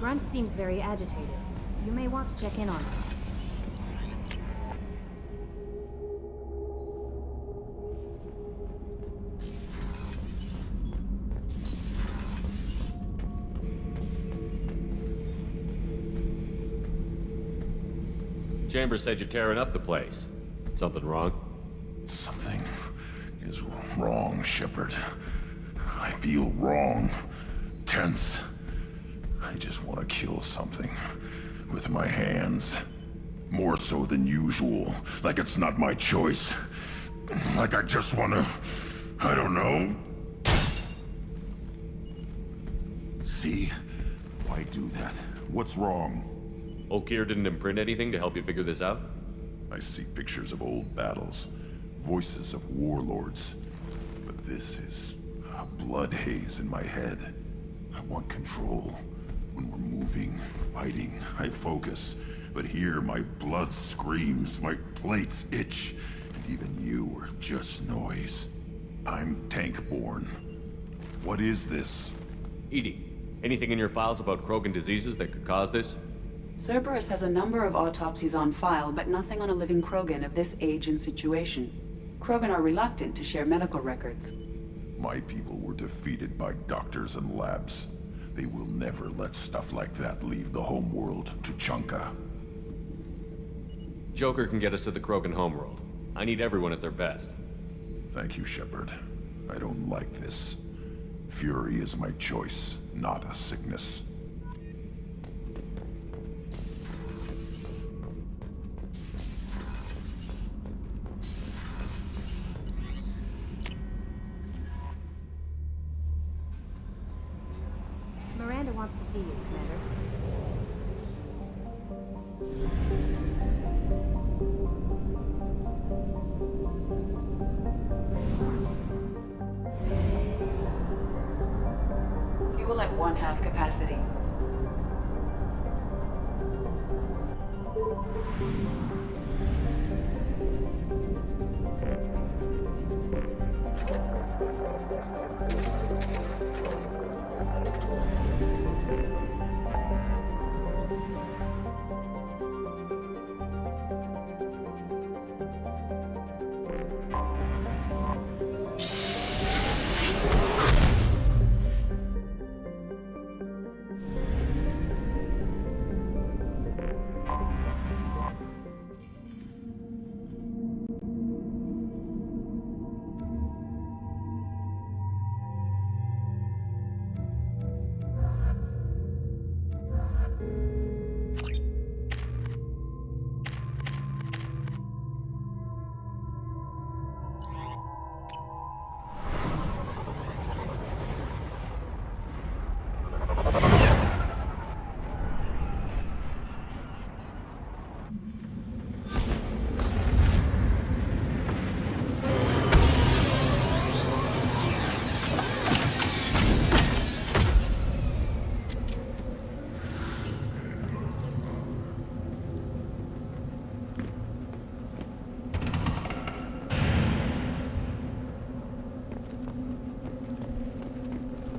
grunt seems very agitated. You may want to check in on him. Chambers said you're tearing up the place. Something wrong? Something is wrong, Shepard. I feel wrong. Tense. I just want to kill something. With my hands. More so than usual. Like it's not my choice. Like I just want to... I don't know. See? Why do that? What's wrong? Okeer didn't imprint anything to help you figure this out? I see pictures of old battles. Voices of warlords. But this is a blood haze in my head. I want control. When we're moving, fighting, I focus. But here my blood screams, my plates itch. And even you are just noise. I'm tank-born. What is this? Edie, anything in your files about Krogan diseases that could cause this? Cerberus has a number of autopsies on file, but nothing on a living Krogan of this age and situation. Krogan are reluctant to share medical records. My people were defeated by doctors and labs. They will never let stuff like that leave the homeworld to Chunka. Joker can get us to the Krogan homeworld. I need everyone at their best. Thank you, Shepard. I don't like this. Fury is my choice, not a sickness. Miranda wants to see you, Commander. Fuel at 1/2 capacity.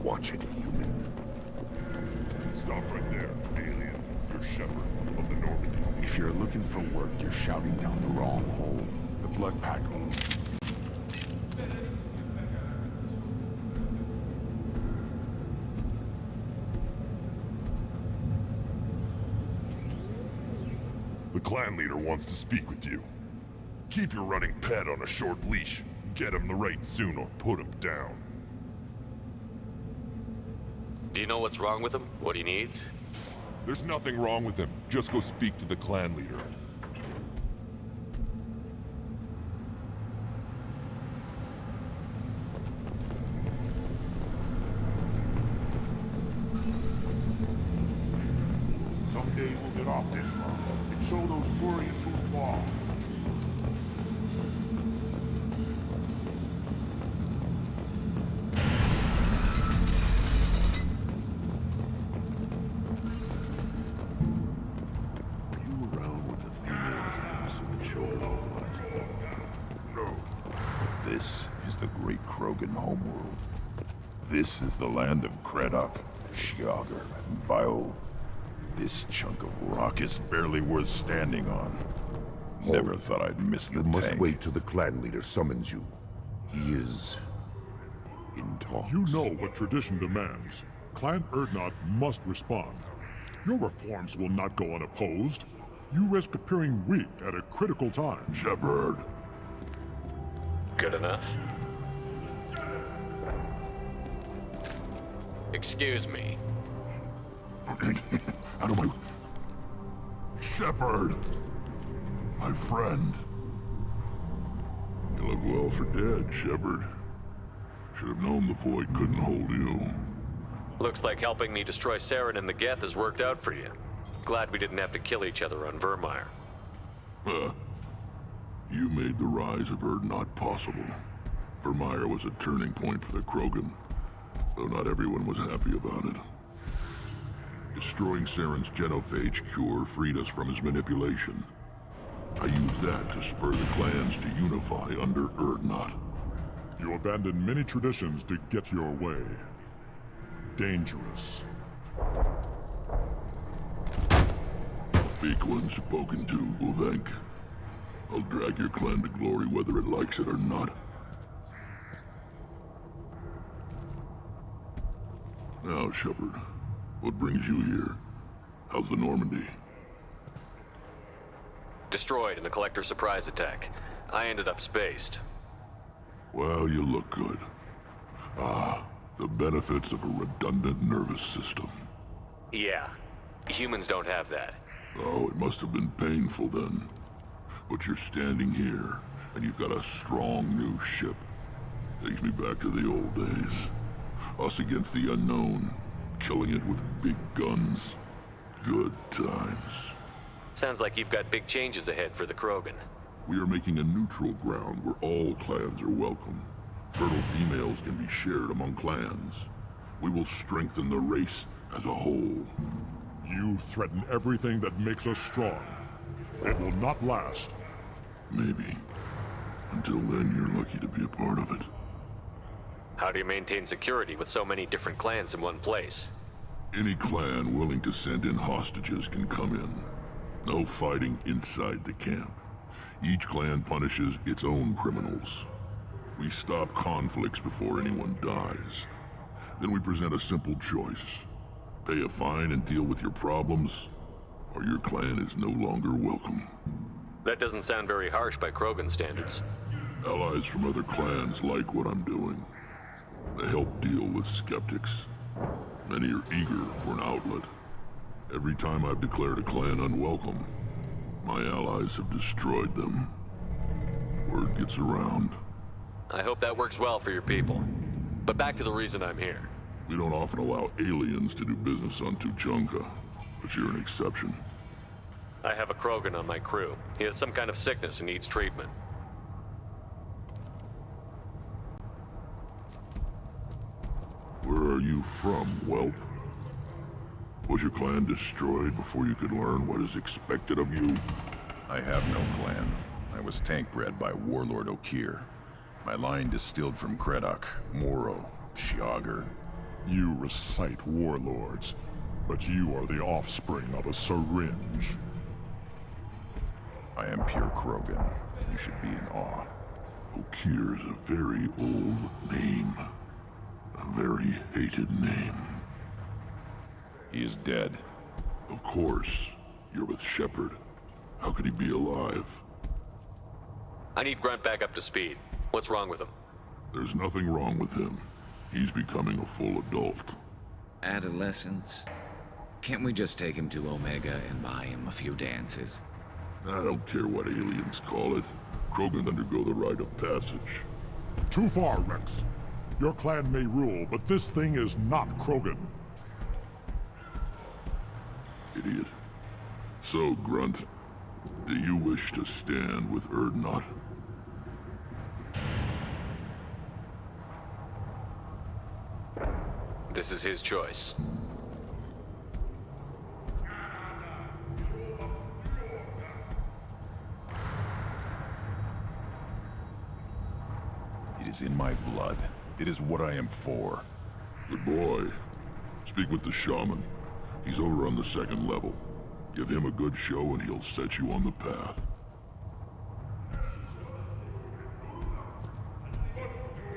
Watch it, human. Stop right there, alien. You're Shepard of the Normandy. If you're looking for work, you're shouting down the wrong hole. The blood pack owns. The clan leader wants to speak with you. Keep your running pet on a short leash. Get him the right soon or put him down. Do you know what's wrong with him? What he needs? There's nothing wrong with him. Just go speak to the clan leader. Someday we'll get off this one and show those Turians who's boss. This is the great Krogan homeworld. This is the land of Kredok, Shiagar, and Viol. This chunk of rock is barely worth standing on. Never thought I'd miss the You must tank. wait till the clan leader summons you. He is in talks. You know what tradition demands. Clan Erdnot must respond. Your reforms will not go unopposed. You risk appearing weak at a critical time. Shepard. Good enough. Excuse me. Out of my... Shepard! My friend. You look well for dead, Shepard. Should have known the void couldn't hold you. Looks like helping me destroy Saren and the Geth has worked out for you. Glad we didn't have to kill each other on Vermeer. Huh. You made the rise of Erdnot possible. Vermeer was a turning point for the Krogan, though not everyone was happy about it. Destroying Saren's genophage cure freed us from his manipulation. I used that to spur the clans to unify under Erdnot. You abandoned many traditions to get your way. Dangerous. Speak when spoken to, Uvenk. I'll drag your clan to glory whether it likes it or not. Now, Shepard, what brings you here? How's the Normandy? Destroyed in a collector surprise attack. I ended up spaced. Well, you look good. Ah, the benefits of a redundant nervous system. Yeah. Humans don't have that. Oh, it must have been painful then. But you're standing here, and you've got a strong new ship. Takes me back to the old days. Us against the unknown, killing it with big guns. Good times. Sounds like you've got big changes ahead for the Krogan. We are making a neutral ground where all clans are welcome. Fertile females can be shared among clans. We will strengthen the race as a whole. You threaten everything that makes us strong. It will not last. Maybe. Until then, you're lucky to be a part of it. How do you maintain security with so many different clans in one place? Any clan willing to send in hostages can come in. No fighting inside the camp. Each clan punishes its own criminals. We stop conflicts before anyone dies. Then we present a simple choice. Pay a fine and deal with your problems, or your clan is no longer welcome. That doesn't sound very harsh by Krogan standards. Allies from other clans like what I'm doing. They help deal with skeptics. Many are eager for an outlet. Every time I've declared a clan unwelcome, my allies have destroyed them. Word gets around. I hope that works well for your people. But back to the reason I'm here. We don't often allow aliens to do business on Tuchanka, but you're an exception. I have a Krogan on my crew. He has some kind of sickness and needs treatment. Where are you from, whelp? Was your clan destroyed before you could learn what is expected of you? I have no clan. I was tank bred by Warlord Okir. My line distilled from Kredok, Moro, Shiagar. You recite warlords, but you are the offspring of a syringe. I am pure Krogan. You should be in awe. Okir is a very old name. A very hated name. He is dead. Of course. You're with Shepard. How could he be alive? I need Grunt back up to speed. What's wrong with him? There's nothing wrong with him. He's becoming a full adult. Adolescence? Can't we just take him to Omega and buy him a few dances? I don't care what aliens call it. Krogan undergo the rite of passage. Too far, Rex. Your clan may rule, but this thing is not Krogan. Idiot. So, Grunt, do you wish to stand with Erdnot? This is his choice. It is in my blood. It is what I am for. Good boy. Speak with the shaman. He's over on the second level. Give him a good show and he'll set you on the path.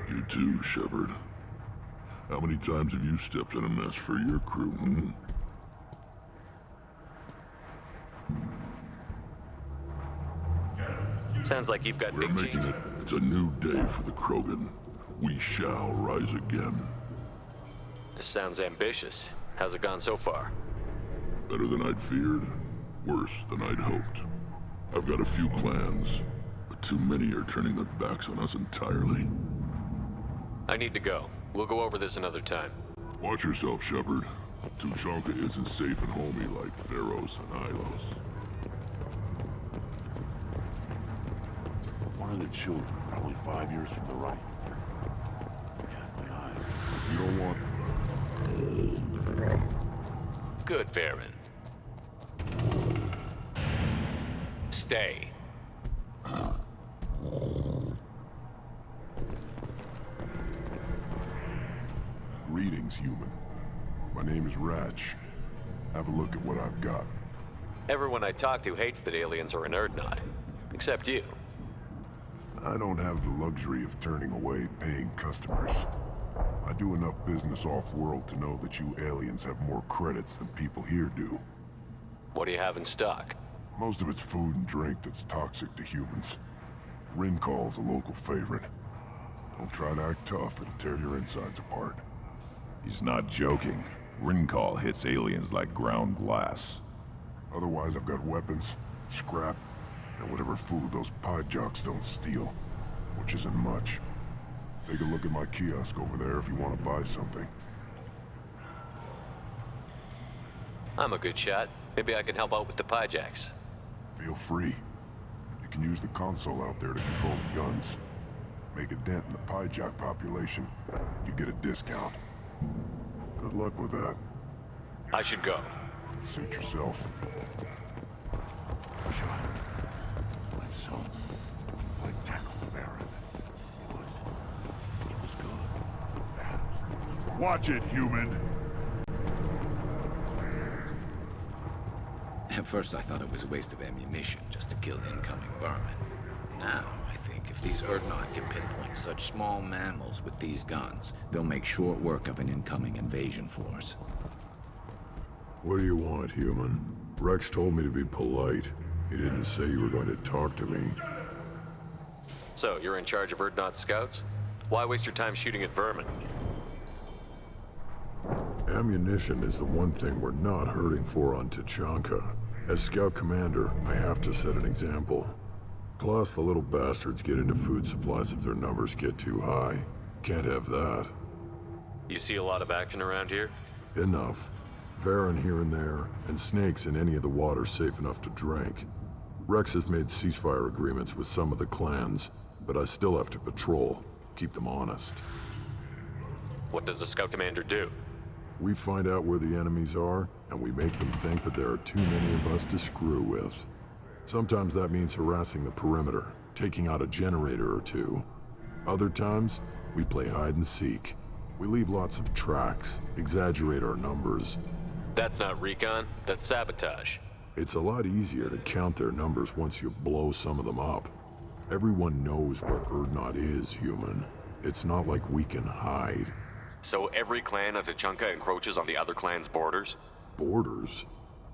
You too, Shepard. How many times have you stepped in a mess for your crew, hmm? Sounds like you've got We're big making change. it. It's a new day for the Krogan. We shall rise again. This sounds ambitious. How's it gone so far? Better than I'd feared. Worse than I'd hoped. I've got a few plans, but too many are turning their backs on us entirely. I need to go. We'll go over this another time. Watch yourself, Shepard. Tuchanka isn't safe and homey like Theros and Ilos. One of the children, probably 5 years from the right. Yeah, my eyes. You don't want... Good, Varen. Stay. Greetings, human. My name is Ratch. Have a look at what I've got. Everyone I talk to hates that aliens are an Erdnot. Except you. I don't have the luxury of turning away paying customers. I do enough business off-world to know that you aliens have more credits than people here do. What do you have in stock? Most of it's food and drink that's toxic to humans. Ringcall's a local favorite. Don't try to act tough, it'll tear your insides apart. He's not joking. Ringcall hits aliens like ground glass. Otherwise, I've got weapons, scrap, and whatever food those pie jocks don't steal. Which isn't much. Take a look at my kiosk over there if you want to buy something. I'm a good shot. Maybe I can help out with the piejacks. Feel free. You can use the console out there to control the guns. Make a dent in the pie jock population, and you get a discount. Good luck with that. I should go. Suit yourself. Child, my son, I tackled the Baron. He was good. Fast. Watch it, human! At first I thought it was a waste of ammunition just to kill incoming vermin. Now I think if these Erdnot can pinpoint such small mammals with these guns, they'll make short work of an incoming invasion force. What do you want, human? Rex told me to be polite. He didn't say you were going to talk to me. So, you're in charge of Erdnot scouts? Why waste your time shooting at vermin? Ammunition is the one thing we're not hurting for on Tuchanka. As scout commander, I have to set an example. Plus, the little bastards get into food supplies if their numbers get too high. Can't have that. You see a lot of action around here? Enough. Varen here and there, and snakes in any of the water safe enough to drink. Rex has made ceasefire agreements with some of the clans, but I still have to patrol, keep them honest. What does the scout commander do? We find out where the enemies are, and we make them think that there are too many of us to screw with. Sometimes that means harassing the perimeter, taking out a generator or two. Other times, we play hide and seek. We leave lots of tracks, exaggerate our numbers. That's not recon, that's sabotage. It's a lot easier to count their numbers once you blow some of them up. Everyone knows where Erdnot is, human. It's not like we can hide. So every clan of Tuchanka encroaches on the other clan's borders? Borders?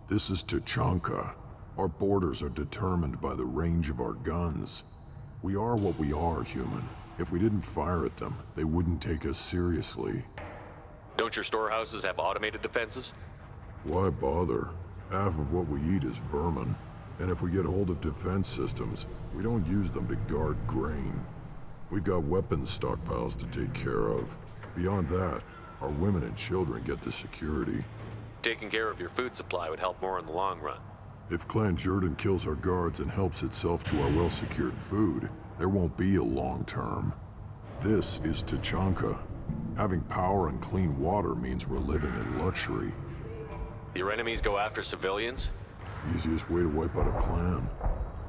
This is Tuchanka. Our borders are determined by the range of our guns. We are what we are, human. If we didn't fire at them, they wouldn't take us seriously. Don't your storehouses have automated defenses? Why bother? Half of what we eat is vermin. And if we get hold of defense systems, we don't use them to guard grain. We've got weapons stockpiles to take care of. Beyond that, our women and children get the security. Taking care of your food supply would help more in the long run. If Clan Jordan kills our guards and helps itself to our well-secured food, there won't be a long term. This is Tuchanka. Having power and clean water means we're living in luxury. Your enemies go after civilians? Easiest way to wipe out a clan.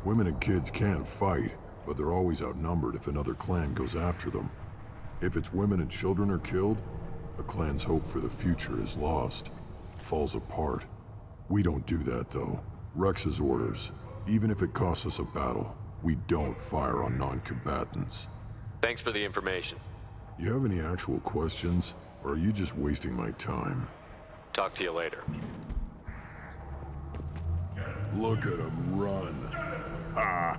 Women and kids can't fight, but they're always outnumbered if another clan goes after them. If its women and children are killed, a clan's hope for the future is lost. falls apart. We don't do that, though. Rex's orders. Even if it costs us a battle, we don't fire on non-combatants. Thanks for the information. You have any actual questions, or are you just wasting my time? Talk to you later. Look at him run. Ah!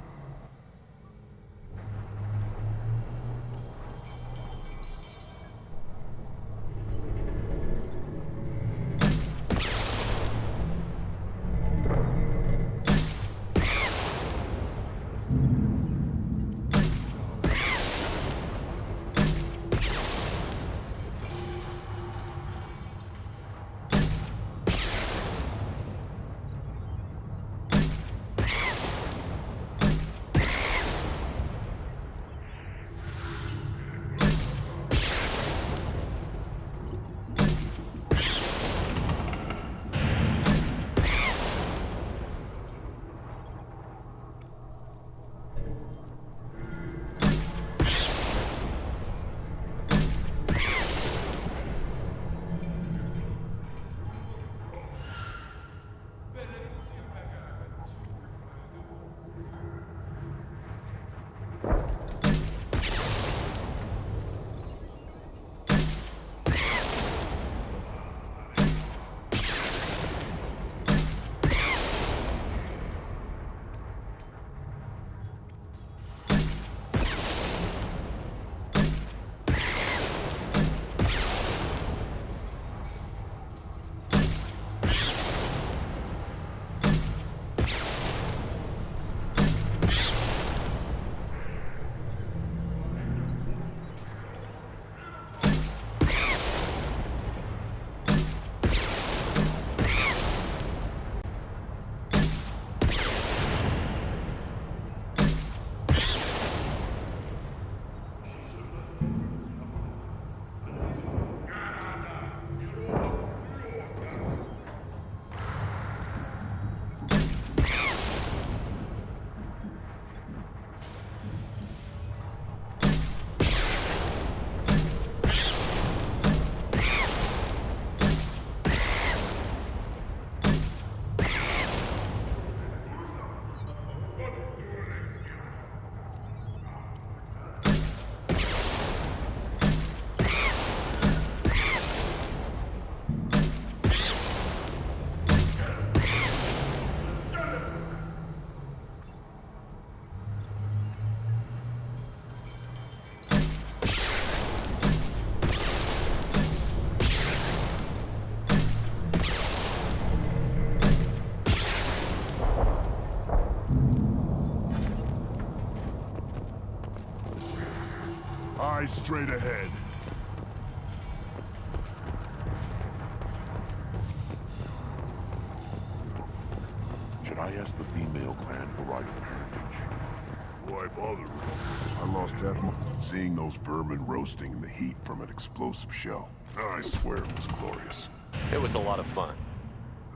Eyes straight ahead. Should I ask the female clan for right of parentage? Why bother? I lost half my... Seeing those vermin roasting in the heat from an explosive shell. I swear it was glorious. It was a lot of fun.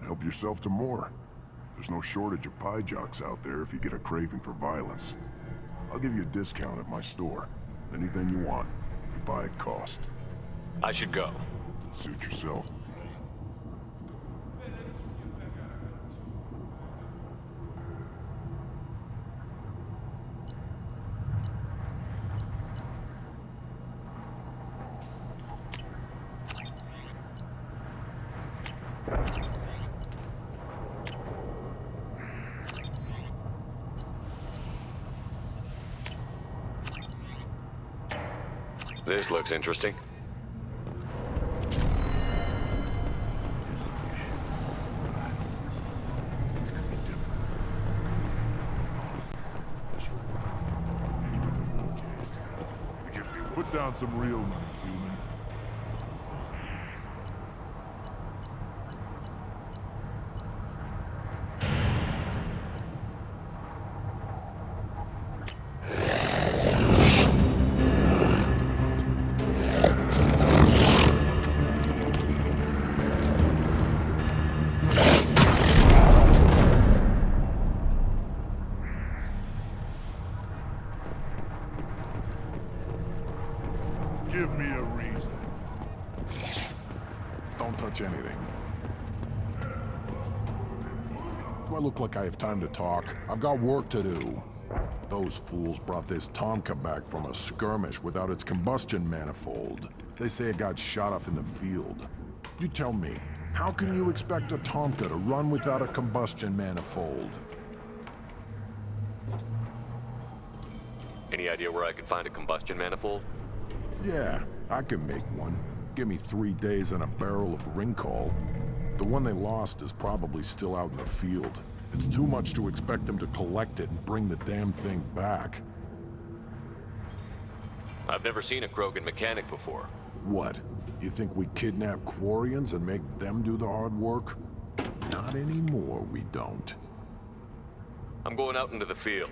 Help yourself to more. There's no shortage of pie jocks out there if you get a craving for violence. I'll give you a discount at my store. Anything you want. You buy at cost. I should go. Suit yourself. This looks interesting. Put down some real money, human. Give me a reason. Don't touch anything. Do I look like I have time to talk? I've got work to do. Those fools brought this Tomka back from a skirmish without its combustion manifold. They say it got shot off in the field. You tell me, how can you expect a Tomka to run without a combustion manifold? Any idea where I could find a combustion manifold? Yeah, I can make one. Give me 3 days and a barrel of Ringcall. The one they lost is probably still out in the field. It's too much to expect them to collect it and bring the damn thing back. I've never seen a Krogan mechanic before. What? You think we kidnap Quarians and make them do the hard work? Not anymore, we don't. I'm going out into the field.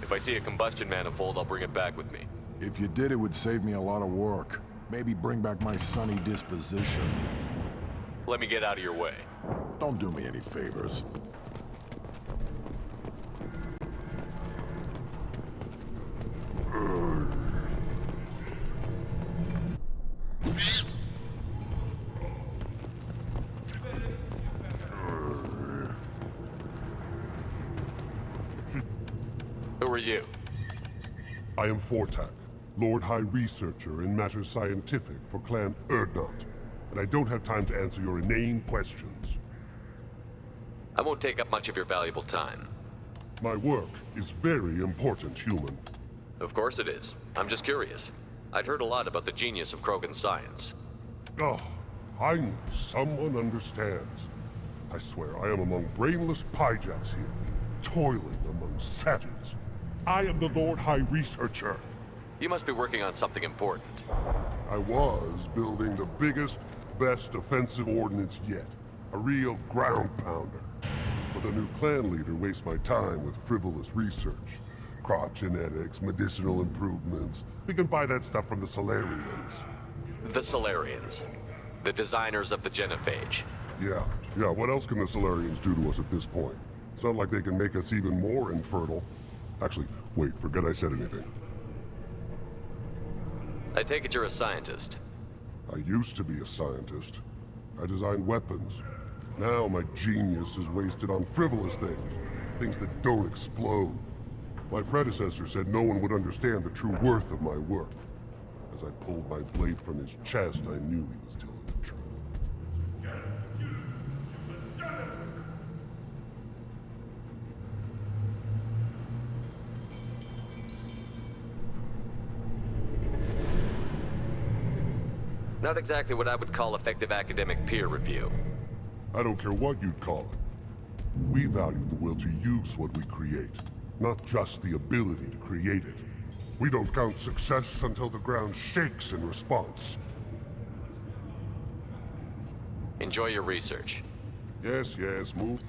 If I see a combustion manifold, I'll bring it back with me. If you did, it would save me a lot of work. Maybe bring back my sunny disposition. Let me get out of your way. Don't do me any favors. Who are you? I am Fortak, Lord High Researcher in matters scientific for Clan Urdnot, and I don't have time to answer your inane questions. I won't take up much of your valuable time. My work is very important, human. Of course it is. I'm just curious. I'd heard a lot about the genius of Krogan science. Oh, finally, someone understands. I swear I am among brainless pyjaks here, toiling among savages. I am the Lord High Researcher. You must be working on something important. I was building the biggest, best offensive ordnance yet. A real ground pounder. But the new clan leader wastes my time with frivolous research. Crop genetics, medicinal improvements. We can buy that stuff from the Solarians. The Solarians. The designers of the genophage. Yeah, what else can the Solarians do to us at this point? It's not like they can make us even more infertile. Actually, wait, forget I said anything. I take it you're a scientist. I used to be a scientist. I designed weapons. Now my genius is wasted on frivolous things. Things that don't explode. My predecessor said no one would understand the true worth of my work. As I pulled my blade from his chest, I knew he was telling the truth. Not exactly what I would call effective academic peer review. I don't care what you'd call it. We value the will to use what we create, not just the ability to create it. We don't count success until the ground shakes in response. Enjoy your research. Yes, move.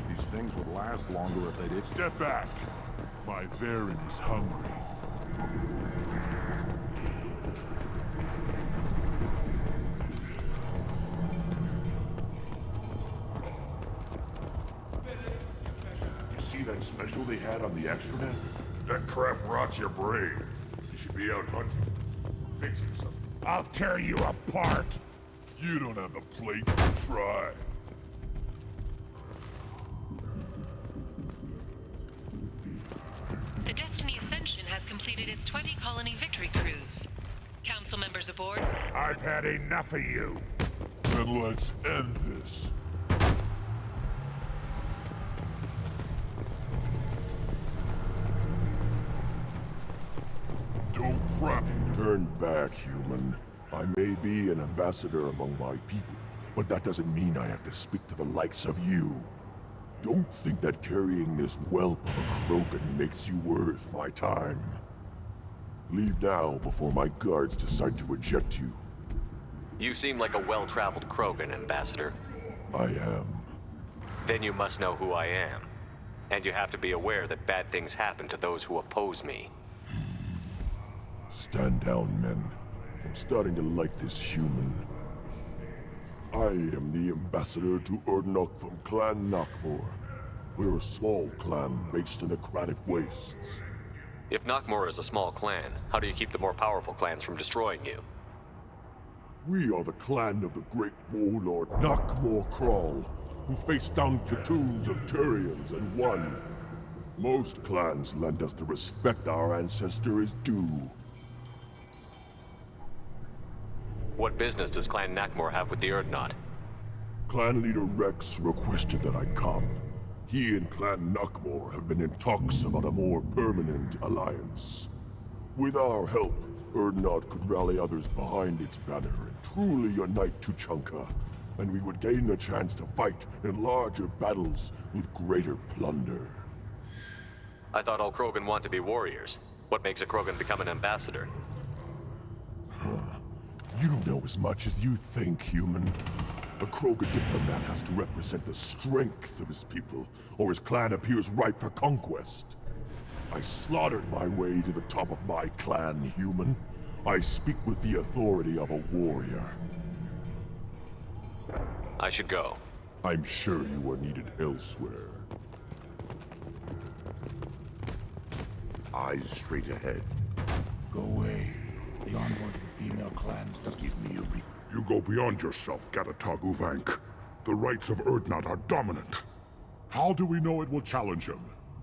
These things would last longer if they did. Step back. My Varen is hungry. You see that special they had on the extranet? That crap rots your brain. You should be out hunting. Fixing something. I'll tear you apart! You don't have the plates to try. The Destiny Ascension has completed its 20-colony victory cruise. Council members aboard? I've had enough of you. Then let's end this. Don't crap. Turn back, human. I may be an ambassador among my people, but that doesn't mean I have to speak to the likes of you. Don't think that carrying this whelp of a Krogan makes you worth my time. Leave now before my guards decide to eject you. You seem like a well-traveled Krogan, Ambassador. I am. Then you must know who I am. And you have to be aware that bad things happen to those who oppose me. Stand down, men. I'm starting to like this human. I am the ambassador to Urdnot from Clan Nakmor. We're a small clan based in the Kratic Wastes. If Knockmore is a small clan, how do you keep the more powerful clans from destroying you? We are the clan of the great warlord Knockmore Crawl, who faced down platoons of Turians and won. Most clans lend us the respect our ancestor is due. What business does Clan Knockmore have with the Urdnot? Clan leader Rex requested that I come. He and Clan Knockmore have been in talks about a more permanent alliance. With our help, Urdnot could rally others behind its banner and truly unite Tuchanka, and we would gain the chance to fight in larger battles with greater plunder. I thought all Krogan want to be warriors. What makes a Krogan become an ambassador? You don't know as much as you think, human. A Krogan diplomat has to represent the strength of his people, or his clan appears ripe for conquest. I slaughtered my way to the top of my clan, human. I speak with the authority of a warrior. I should go. I'm sure you are needed elsewhere. Eyes straight ahead. Go away. The envoy to the female clans doesn't Give me a beat. You go beyond yourself, Gatatog Uvank. The rights of Urdnot are dominant. How do we know it will challenge him?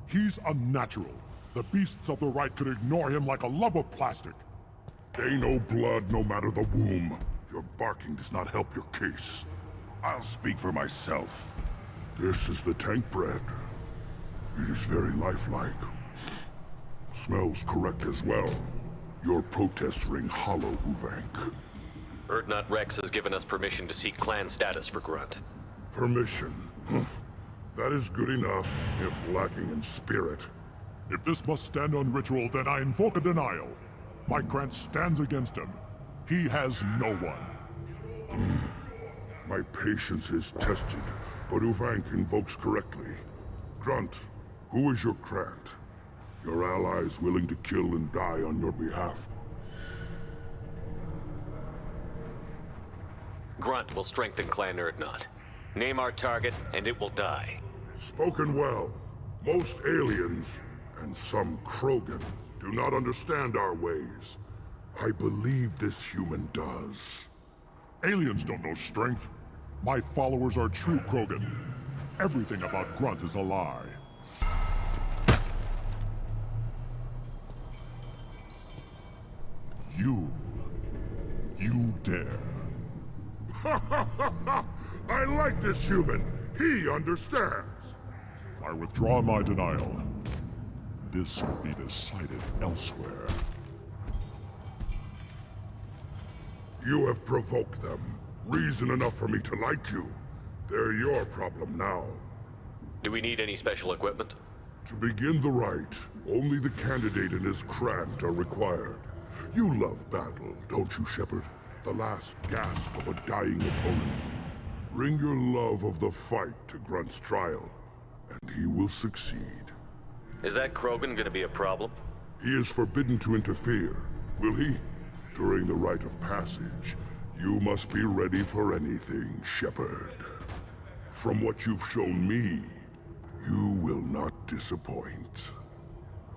He's unnatural. The beasts of the right could ignore him like a lump of plastic. They know blood no matter the womb. Your barking does not help your case. I'll speak for myself. This is the tank bread. It is very lifelike. Smells correct as well. Your protests ring hollow, Uvank. Urdnot Rex has given us permission to seek clan status for Grunt. Permission? That is good enough, if lacking in spirit. If this must stand on ritual, then I invoke a denial. My grant stands against him. He has no one. My patience is tested, but Uvank invokes correctly. Grunt, who is your grant? Your allies willing to kill and die on your behalf? Grunt will strengthen Clan Urdnot. Name our target, and it will die. Spoken well. Most aliens, and some Krogan, do not understand our ways. I believe this human does. Aliens don't know strength. My followers are true Krogan. Everything about Grunt is a lie. You dare. I like this human. He understands. I withdraw my denial. This will be decided elsewhere. You have provoked them. Reason enough for me to like you. They're your problem now. Do we need any special equipment? To begin the rite, only the candidate and his grant are required. You love battle, don't you, Shepard? The last gasp of a dying opponent. Bring your love of the fight to Grunt's trial, and he will succeed. Is that Krogan gonna be a problem? He is forbidden to interfere, will he? During the rite of passage, you must be ready for anything, Shepard. From what you've shown me, you will not disappoint.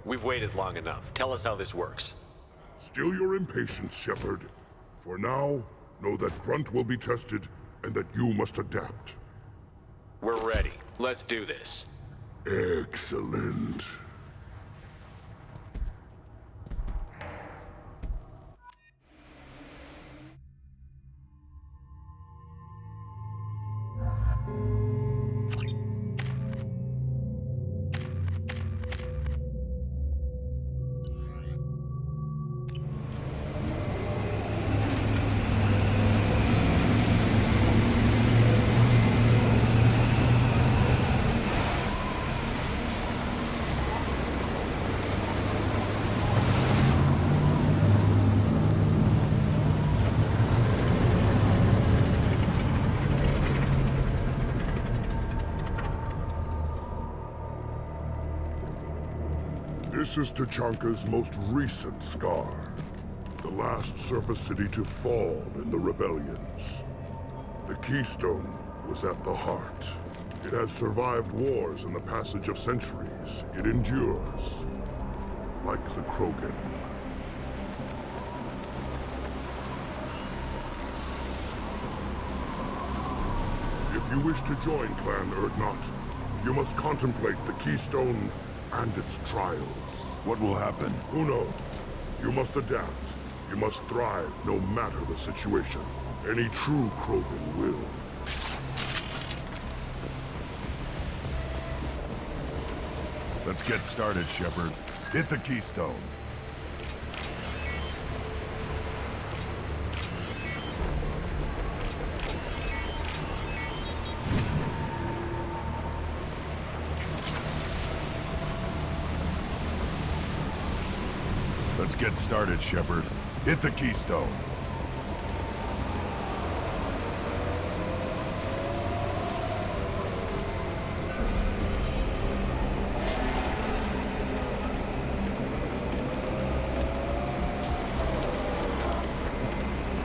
We've waited long enough. Tell us how this works. Still your impatience, Shepard. For now, know that Grunt will be tested, and that you must adapt. We're ready. Let's do this. Excellent. This is Tuchanka's most recent scar. The last surface city to fall in the rebellions. The Keystone was at the heart. It has survived wars and the passage of centuries. It endures. like the Krogan. If you wish to join Clan Urdnot, you must contemplate the Keystone and its trials. What will happen? Who knows? You must adapt. You must thrive no matter the situation. Any true Krogan will. Let's get started, Shepard. Hit the Keystone. Let's get started, Shepard. Hit the Keystone.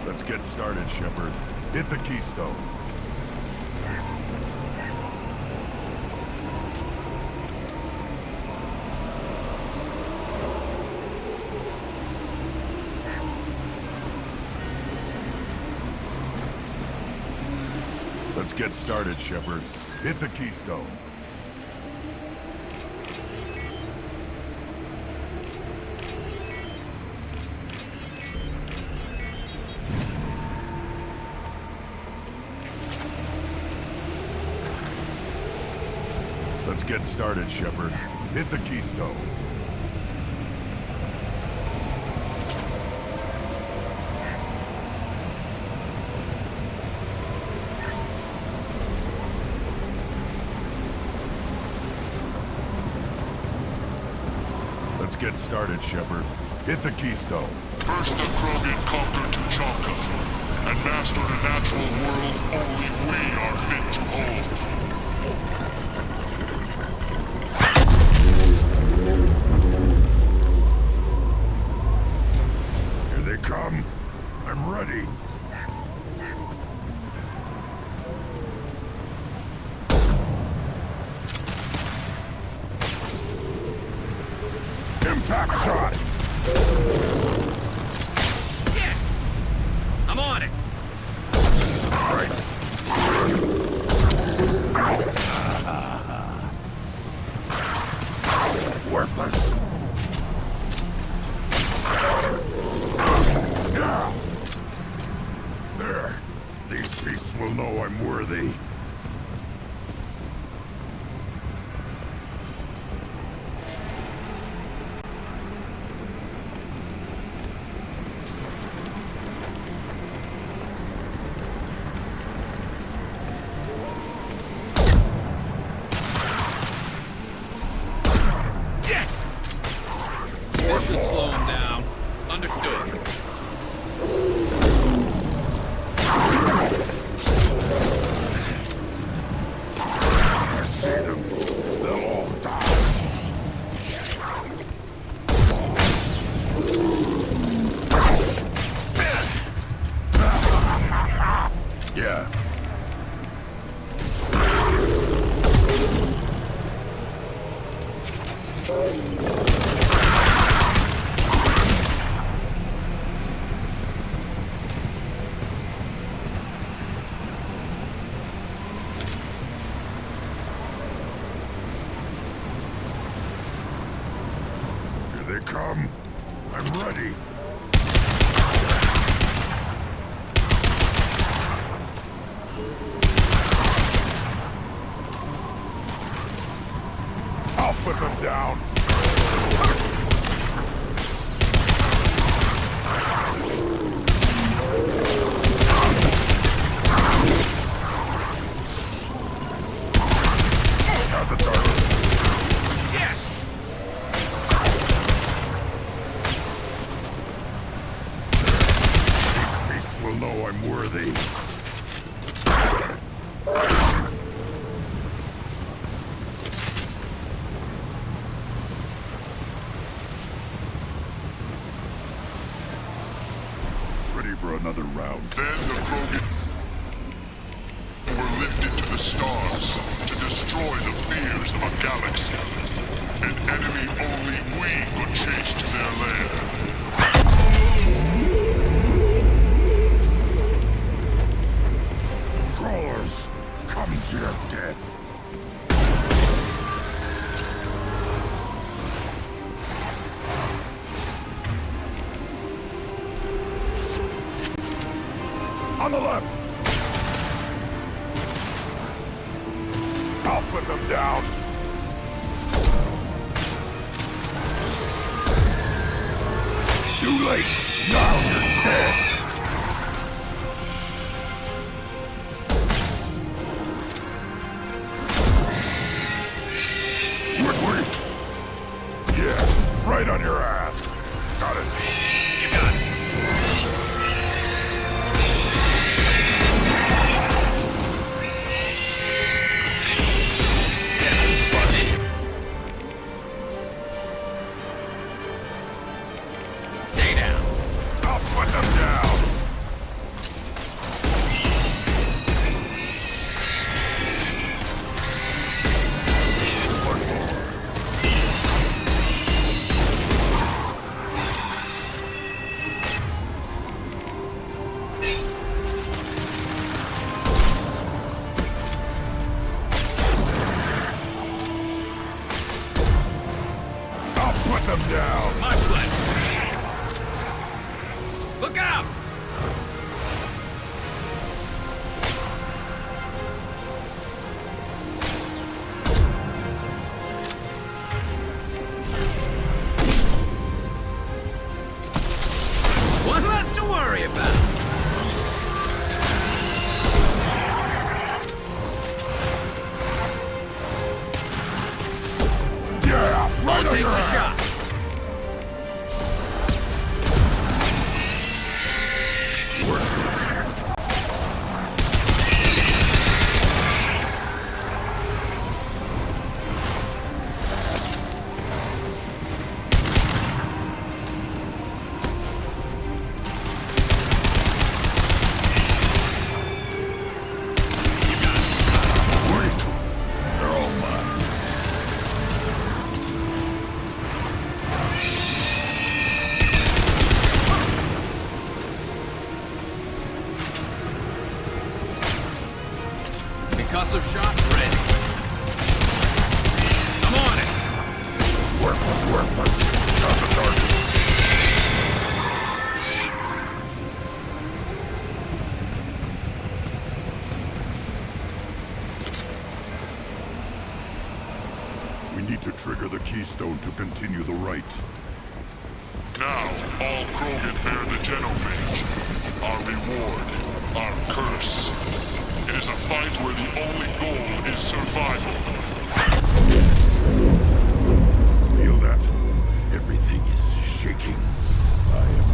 Let's get started, Shepard. Hit the Keystone. Let's get started, Shepard. Hit the Keystone. Let's get started, Shepard. Hit the Keystone. Let's get started, Shepard. Hit the Keystone. First the Krogan conquered Tuchanka, and mastered a natural world only we are fit to hold. Here they come. I'm ready. Impact shot! Yeah! I'm on it! Right. Worthless. There. These beasts will know I'm worthy. This should slow him down. Understood. I see them. They'll all die. Yeah. Here they come. I'm ready. I'll put them down. Got the target. Yes! These beasts will know I'm worthy. Ready for another round. Then the Krogan were lifted to the stars to destroy the fears of a galaxy. An enemy only we could chase On the left! I'll put them down! Too late! Now you're dead! Yeah, right on your ass. Got it. You got it. Stay down. I'll put them down. Put them down! My pleasure. Look out! One less to worry about. Yeah, right I'll on take your the ass. shot. Concussive shot ready. I'm on it. Worthless. Got the target. We need to trigger the keystone to continue the rite. Now, all Krogan bear the genophage. Our reward, our curse. It is a fight where the only goal is survival. Feel that? Everything is shaking. I am...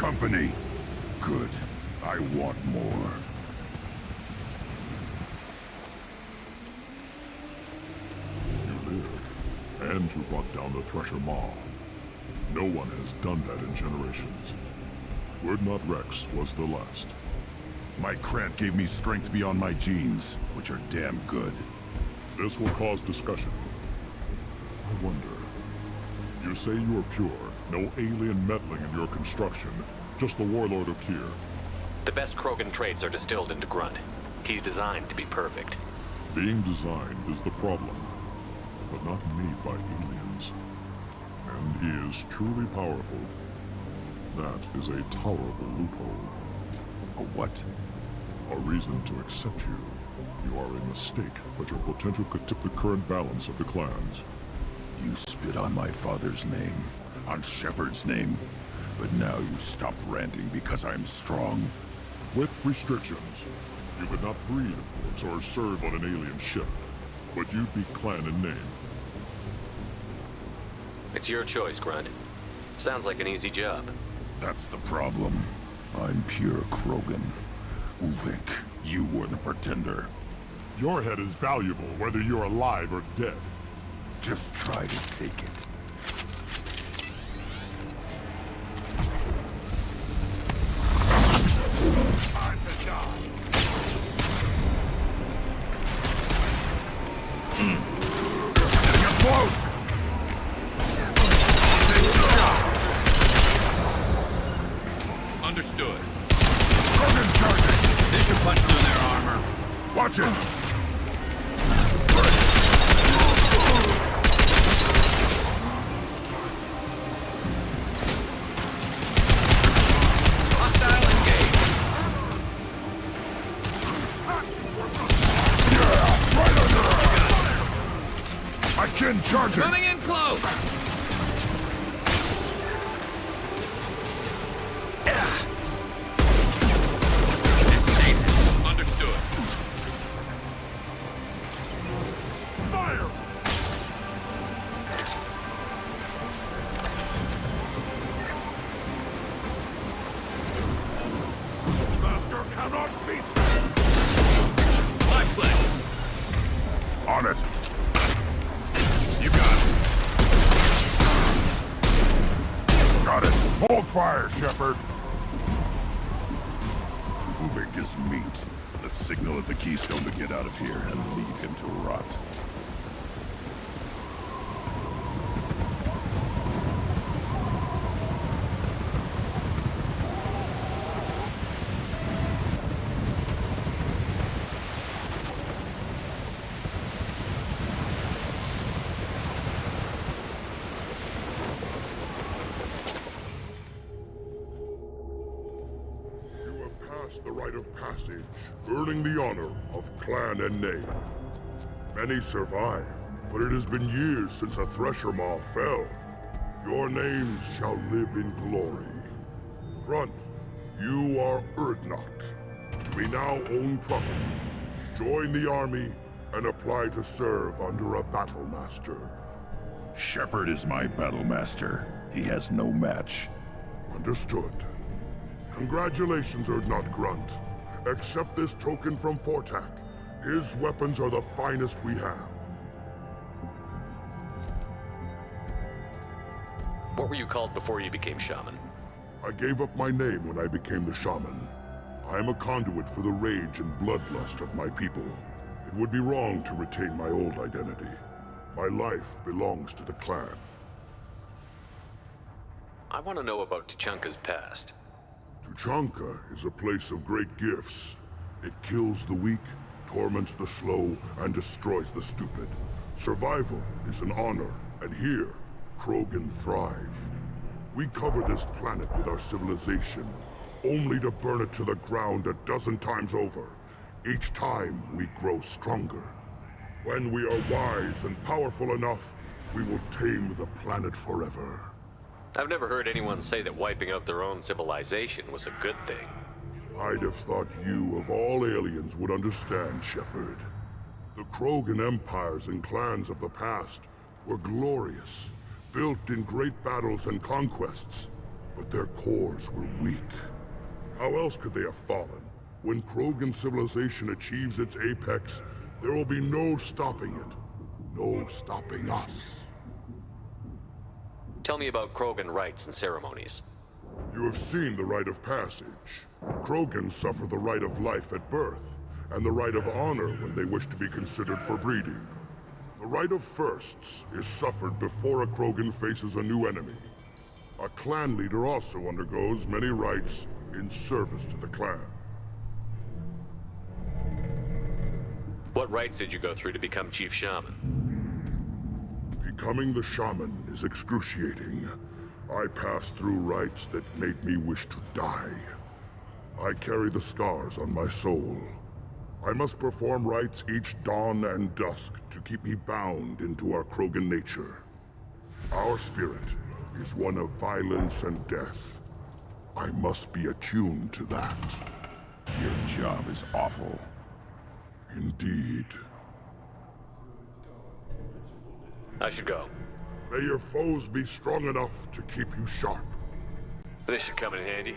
company. Good. I want more. You lived, and you brought down the Thresher Maw. No one has done that in generations. Urdnot Rex was the last. My Krant gave me strength beyond my genes, which are damn good. This will cause discussion. I wonder. You say you are pure, no alien meddling in your construction, just the Warlord Okier. The best Krogan traits are distilled into Grunt. He's designed to be perfect. Being designed is the problem, but not made by aliens. And he is truly powerful. That is a tolerable loophole. A what? A reason to accept you. You are a mistake, but your potential could tip the current balance of the clans. You spit on my father's name, on Shepard's name, but now you stop ranting because I'm strong. With restrictions. You could not breed, of course, or serve on an alien ship, but you'd be clan in name. It's your choice, Grunt. Sounds like an easy job. That's the problem. I'm pure Krogan. Uvik, you were the pretender. Your head is valuable whether you're alive or dead. Just try to take it. Time to die. Get close! Understood. Krogan charging! They should punch through their armor. Watch it! Hostile engaged. Yeah! Right under her! I can charge it! Coming in close. It's safe. Understood. Fire! Master cannot be stopped. My pleasure. On it! You got it. Got it! Hold fire, Shepard! Uvik is meat. Let's signal at the Keystone to get out of here and leave him to rot. You have passed the rite of passage, earning the honor of clan and name. Many survive, but it has been years since a Thresher Maw fell. Your names shall live in glory. Grunt, you are Urdnot. We now own property. Join the army and apply to serve under a battle master. Shepard is my battle master. He has no match. Understood. Congratulations, Urdnot Grunt. Accept this token from Fortak. His weapons are the finest we have. What were you called before you became shaman? I gave up my name when I became the shaman. I am a conduit for the rage and bloodlust of my people. It would be wrong to retain my old identity. My life belongs to the clan. I want to know about Tuchanka's past. Tuchanka is a place of great gifts. It kills the weak, torments the slow, and destroys the stupid. Survival is an honor, and here, Krogan thrive. We cover this planet with our civilization, only to burn it to the ground a dozen times over. Each time, we grow stronger. When we are wise and powerful enough, we will tame the planet forever. I've never heard anyone say that wiping out their own civilization was a good thing. I'd have thought you, of all aliens, would understand, Shepard. The Krogan empires and clans of the past were glorious, built in great battles and conquests. but their cores were weak. How else could they have fallen? When Krogan civilization achieves its apex, there will be no stopping it. No stopping us. Tell me about Krogan rites and ceremonies. You have seen the rite of passage. Krogans suffer the rite of life at birth, and the rite of honor when they wish to be considered for breeding. The rite of firsts is suffered before a Krogan faces a new enemy. A clan leader also undergoes many rites in service to the clan. What rites did you go through to become Chief Shaman? Becoming the shaman is excruciating. I passed through rites that made me wish to die. I carry the scars on my soul. I must perform rites each dawn and dusk to keep me bound into our Krogan nature. Our spirit is one of violence and death. I must be attuned to that. Your job is awful. Indeed. I should go. May your foes be strong enough to keep you sharp. This should come in handy.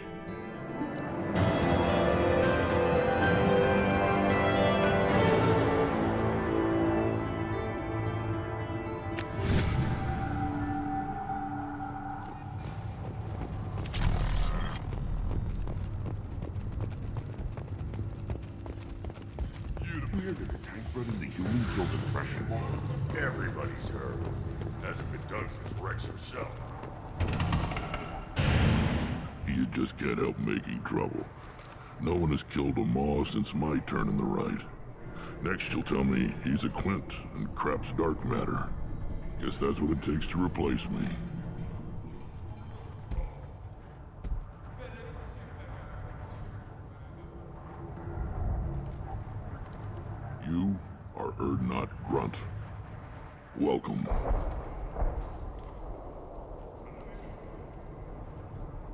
Everybody's heard. Hasn't been done since Rex himself. You just can't help making trouble. No one has killed a Maw since my turn in the right. Next you'll tell me he's a Quint and crap's dark matter. Guess that's what it takes to replace me. You are Erdnot Grunt. Welcome.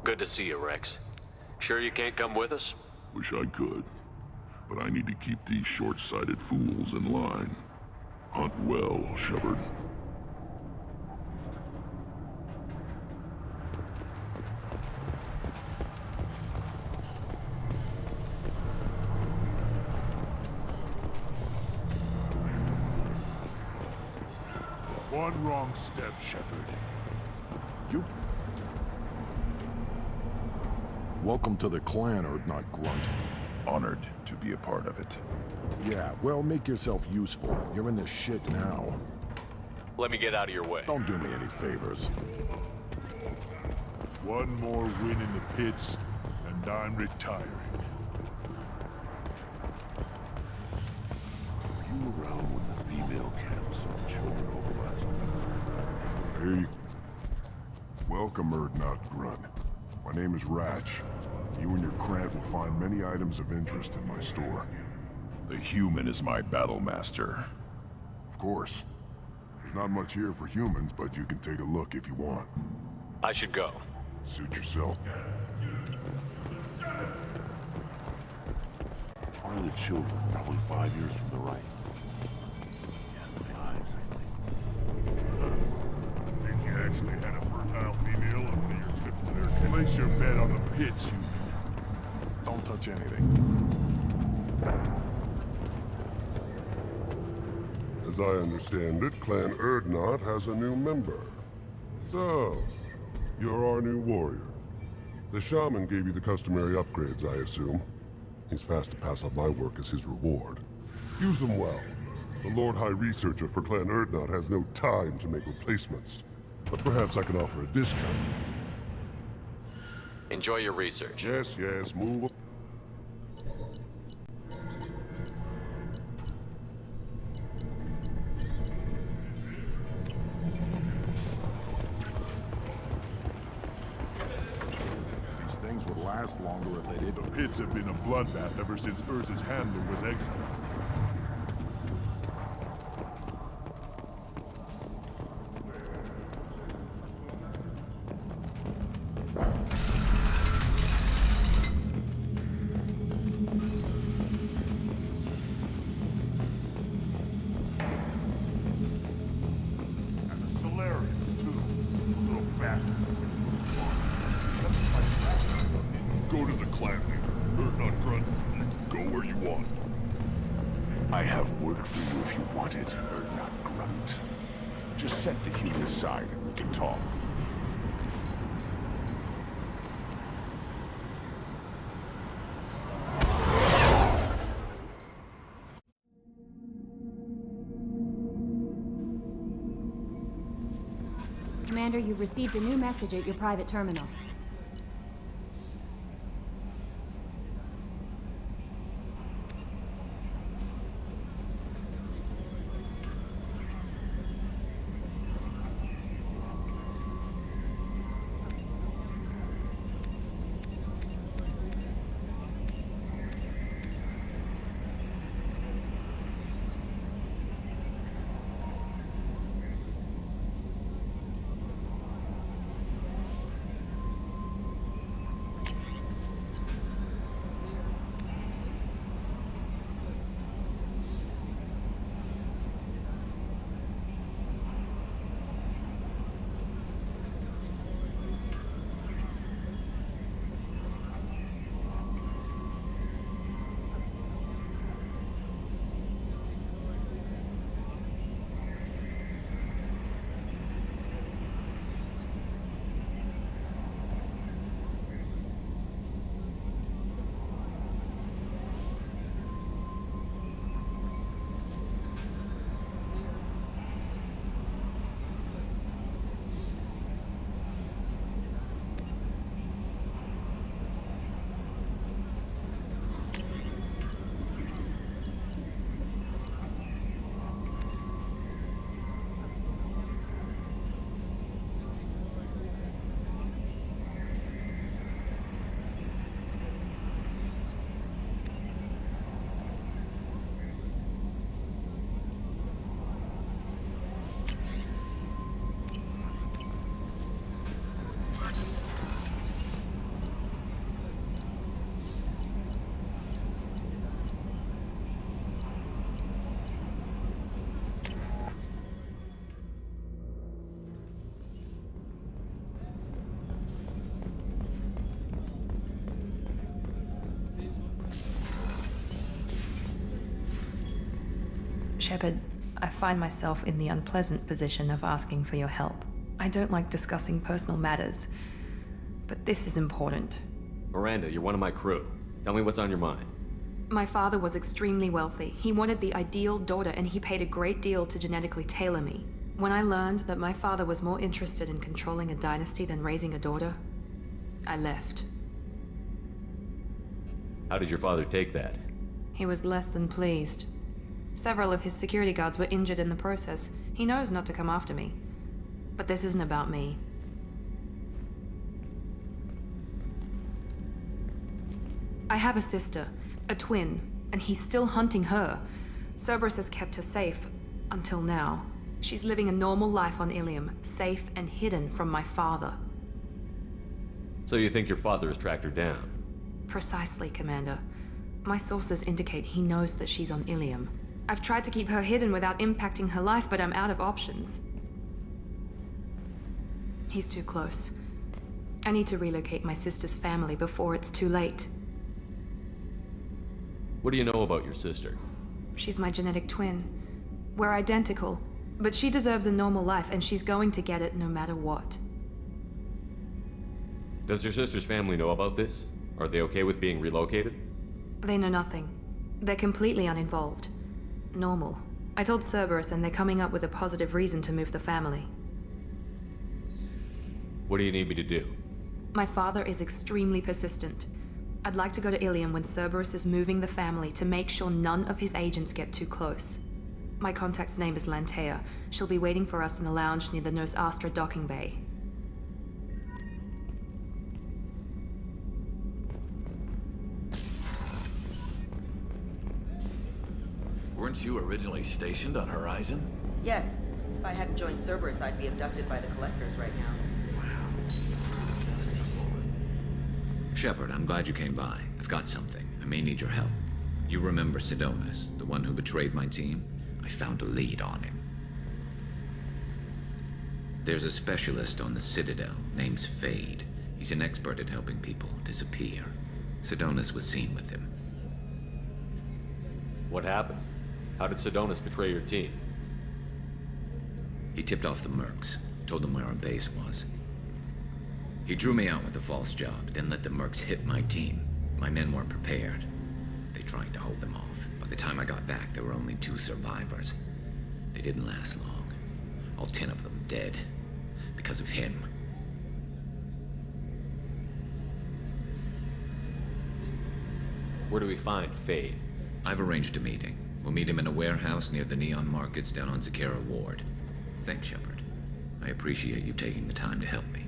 Good to see you, Rex. Sure you can't come with us? Wish I could. But I need to keep these short-sighted fools in line. Hunt well, Shepard. One wrong step, Shepard. You... Welcome to the clan, Erdnot Grunt. Honored to be a part of it. Yeah, well, make yourself useful. You're in this shit now. Let me get out of your way. Don't do me any favors. One more win in the pits, and I'm retiring. Were you around when the female camps and children over last Hey. night? Welcome, Erdnot Grunt. My name is Ratch. You and your Krant will find many items of interest in my store. The human is my battle master. Of course. There's not much here for humans, but you can take a look if you want. I should go. Suit yourself. One of the children, probably 5 years from the right. Yeah, my eyes, I think. Think you actually had a fertile female on one of your trips to their... Place your bet on the pits, you... Don't touch anything. As I understand it, Clan Erdnot has a new member. So, you're our new warrior. The shaman gave you the customary upgrades, I assume. He's fast to pass on my work as his reward. Use them well. The Lord High Researcher for Clan Erdnot has no time to make replacements. But perhaps I can offer a discount. Enjoy your research. Yes, yes, move. These things would last longer if they did. The pits have been a bloodbath ever since Urza's handler was exiled. Go to the clan leader. Not Grunt. You can go where you want. I have work for you if you want it, not Grunt. Just set the human aside and we can talk. Commander, you've received a new message at your private terminal. Shepard, I find myself in the unpleasant position of asking for your help. I don't like discussing personal matters, but this is important. Miranda, you're one of my crew. Tell me what's on your mind. My father was extremely wealthy. He wanted the ideal daughter, and he paid a great deal to genetically tailor me. When I learned that my father was more interested in controlling a dynasty than raising a daughter, I left. How did your father take that? He was less than pleased. Several of his security guards were injured in the process. He knows not to come after me. But this isn't about me. I have a sister, a twin, and he's still hunting her. Cerberus has kept her safe, until now. She's living a normal life on Ilium, safe and hidden from my father. So you think your father has tracked her down? Precisely, Commander. My sources indicate he knows that she's on Ilium. I've tried to keep her hidden without impacting her life, but I'm out of options. He's too close. I need to relocate my sister's family before it's too late. What do you know about your sister? She's my genetic twin. We're identical, but she deserves a normal life, and she's going to get it no matter what. Does your sister's family know about this? Are they okay with being relocated? They know nothing. They're completely uninvolved. Normal. I told Cerberus, and they're coming up with a positive reason to move the family. What do you need me to do? My father is extremely persistent. I'd like to go to Ilium when Cerberus is moving the family to make sure none of his agents get too close. My contact's name is Lantea. She'll be waiting for us in a lounge near the Nos Astra docking bay. Weren't you originally stationed on Horizon? Yes. If I hadn't joined Cerberus, I'd be abducted by the Collectors right now. Shepard, I'm glad you came by. I've got something. I may need your help. You remember Sidonis, the one who betrayed my team? I found a lead on him. There's a specialist on the Citadel named Fade. He's an expert at helping people disappear. Sedonis was seen with him. What happened? How did Sedonis betray your team? He tipped off the mercs, told them where our base was. He drew me out with a false job, then let the mercs hit my team. My men weren't prepared. They tried to hold them off. By the time I got back, there were only 2 survivors. They didn't last long. All 10 of them dead. Because of him. Where do we find Fade? I've arranged a meeting. We'll meet him in a warehouse near the Neon Markets down on Zakera Ward. Thanks, Shepard. I appreciate you taking the time to help me.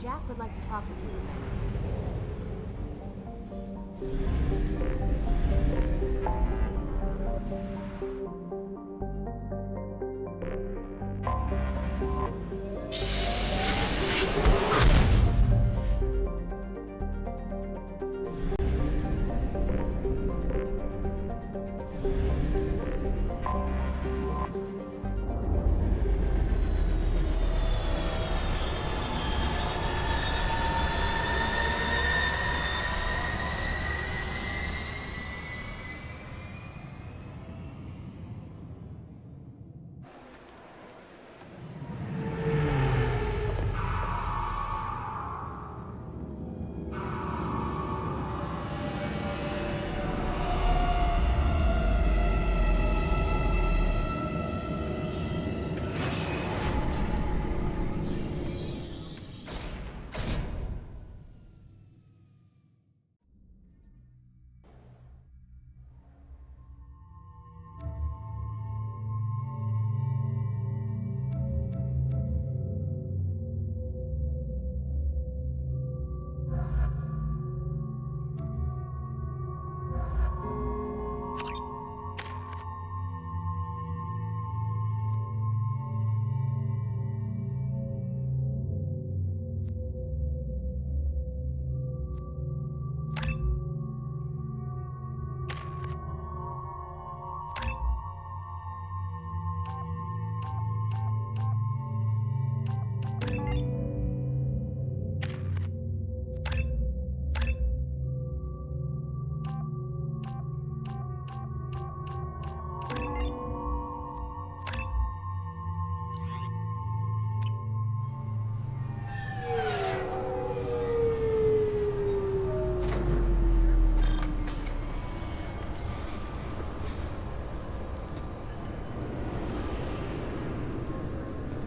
Jack would like to talk with you.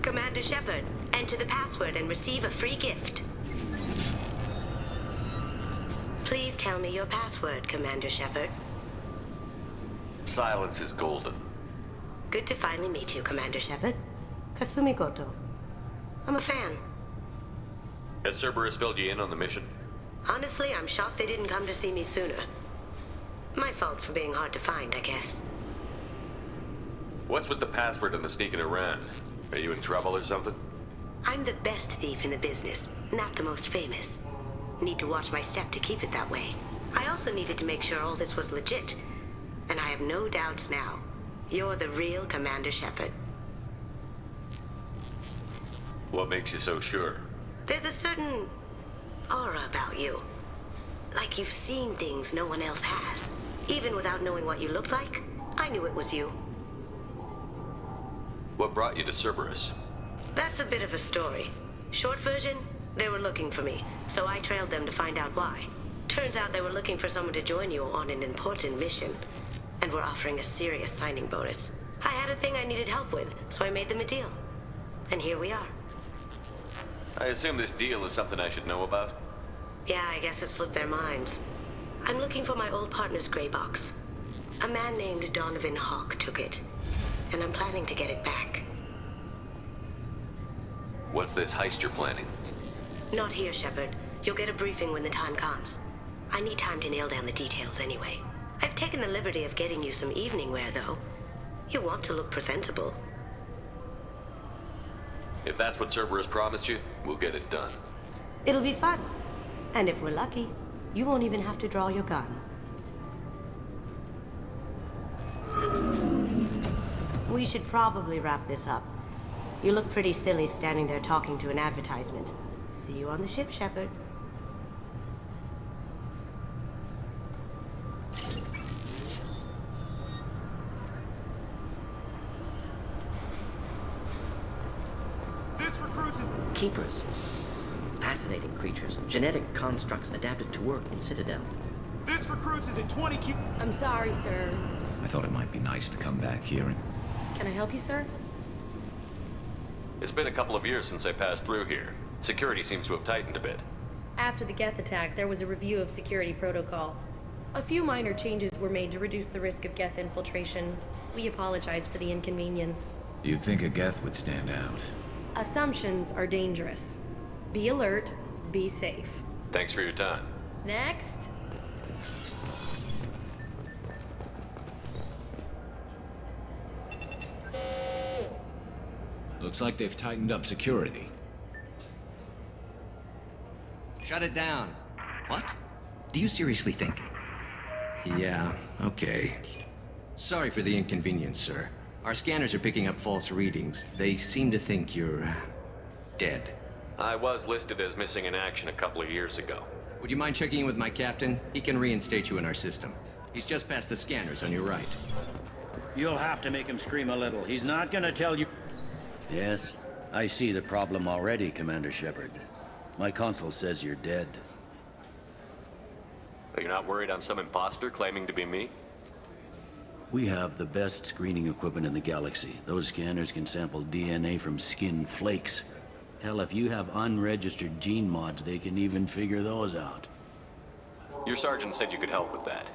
Commander Shepard, enter the password and receive a free gift. Please tell me your password, Commander Shepard. Silence is golden. Good to finally meet you, Commander Shepard. Kasumi Goto. I'm a fan. Has Cerberus filled you in on the mission? Honestly, I'm shocked they didn't come to see me sooner. My fault for being hard to find, I guess. What's with the password and the sneaking around? Are you in trouble or something? I'm the best thief in the business, not the most famous. Need to watch my step to keep it that way. I also needed to make sure all this was legit. And I have no doubts now. You're the real Commander Shepard. What makes you so sure? There's a certain aura about you. Like you've seen things no one else has. Even without knowing what you looked like, I knew it was you. What brought you to Cerberus? That's a bit of a story. Short version, they were looking for me, so I trailed them to find out why. Turns out they were looking for someone to join you on an important mission, and were offering a serious signing bonus. I had a thing I needed help with, so I made them a deal. And here we are. I assume this deal is something I should know about? Yeah, I guess it slipped their minds. I'm looking for my old partner's gray box. A man named Donovan Hawk took it, and I'm planning to get it back. What's this heist you're planning? Not here, Shepard. You'll get a briefing when the time comes. I need time to nail down the details anyway. I've taken the liberty of getting you some evening wear, though. You want to look presentable. If that's what Cerberus promised you, we'll get it done. It'll be fun. And if we're lucky, you won't even have to draw your gun. We should probably wrap this up. You look pretty silly standing there talking to an advertisement. See you on the ship, Shepard. Keepers. Fascinating creatures. Genetic constructs adapted to work in Citadel. This recruits is a 20 keep. I'm sorry, sir. I thought it might be nice to come back here and... Can I help you, sir? It's been a couple of years since I passed through here. Security seems to have tightened a bit. After the Geth attack, there was a review of security protocol. A few minor changes were made to reduce the risk of Geth infiltration. We apologize for the inconvenience. You'd think a Geth would stand out. Assumptions are dangerous. Be alert, be safe. Thanks for your time. Next. Looks like they've tightened up security. Shut it down. What? Do you seriously think? Yeah, okay. Sorry for the inconvenience, sir. Our scanners are picking up false readings. They seem to think you're... dead. I was listed as missing in action a couple of years ago. Would you mind checking in with my captain? He can reinstate you in our system. He's just past the scanners on your right. You'll have to make him scream a little. He's not gonna tell you... Yes, I see the problem already, Commander Shepard. My console says you're dead. Are you not worried I'm some imposter claiming to be me? We have the best screening equipment in the galaxy. Those scanners can sample DNA from skin flakes. Hell, if you have unregistered gene mods, they can even figure those out. Your sergeant said you could help with that.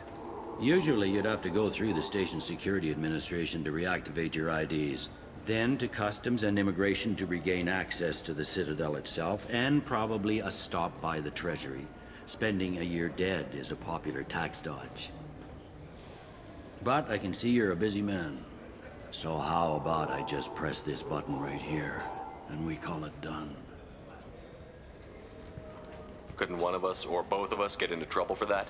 Usually you'd have to go through the Station Security Administration to reactivate your IDs. Then to Customs and Immigration to regain access to the Citadel itself, and probably a stop by the Treasury. Spending a year dead is a popular tax dodge. But I can see you're a busy man. So how about I just press this button right here, and we call it done? Couldn't one of us, or both of us, get into trouble for that?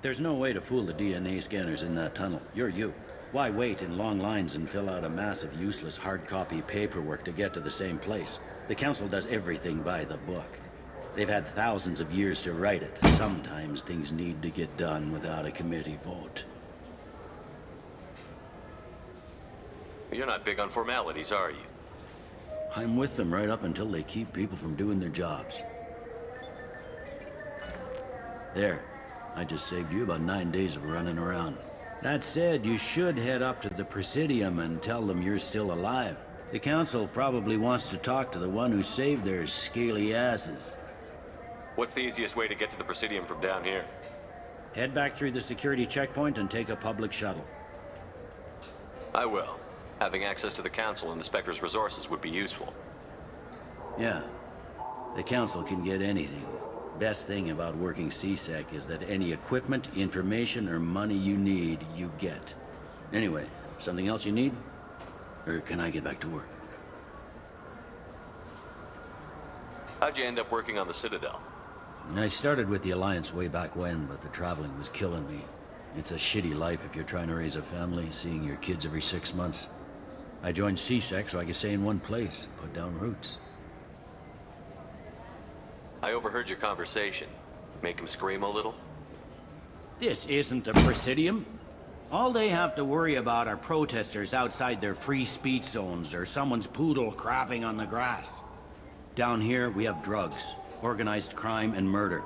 There's no way to fool the DNA scanners in that tunnel. You're you. Why wait in long lines and fill out a massive useless hard copy paperwork to get to the same place? The Council does everything by the book. They've had thousands of years to write it. Sometimes things need to get done without a committee vote. You're not big on formalities, are you? I'm with them right up until they keep people from doing their jobs. There. I just saved you about 9 days of running around. That said, you should head up to the Presidium and tell them you're still alive. The Council probably wants to talk to the one who saved their scaly asses. What's the easiest way to get to the Presidium from down here? Head back through the security checkpoint and take a public shuttle. I will. Having access to the Council and the Spectre's resources would be useful. Yeah. The Council can get anything. Best thing about working C-Sec is that any equipment, information, or money you need, you get. Anyway, something else you need? Or can I get back to work? How'd you end up working on the Citadel? I started with the Alliance way back when, but the traveling was killing me. It's a shitty life if you're trying to raise a family, seeing your kids every 6 months. I joined C-Sec so I could stay in one place, put down roots. I overheard your conversation. Make him scream a little? This isn't a Presidium. All they have to worry about are protesters outside their free speech zones or someone's poodle crapping on the grass. Down here, we have drugs, organized crime, and murder.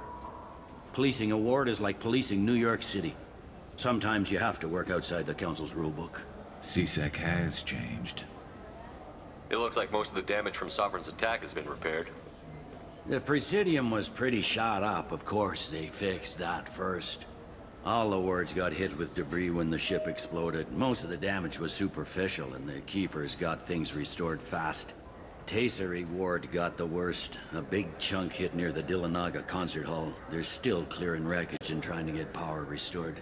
Policing a ward is like policing New York City. Sometimes you have to work outside the Council's rulebook. CSEC has changed. It looks like most of the damage from Sovereign's attack has been repaired. The Presidium was pretty shot up. Of course, they fixed that first. All the wards got hit with debris when the ship exploded. Most of the damage was superficial, and the Keepers got things restored fast. Tasery Ward got the worst. A big chunk hit near the Dillanaga concert hall. They're still clearing wreckage and trying to get power restored.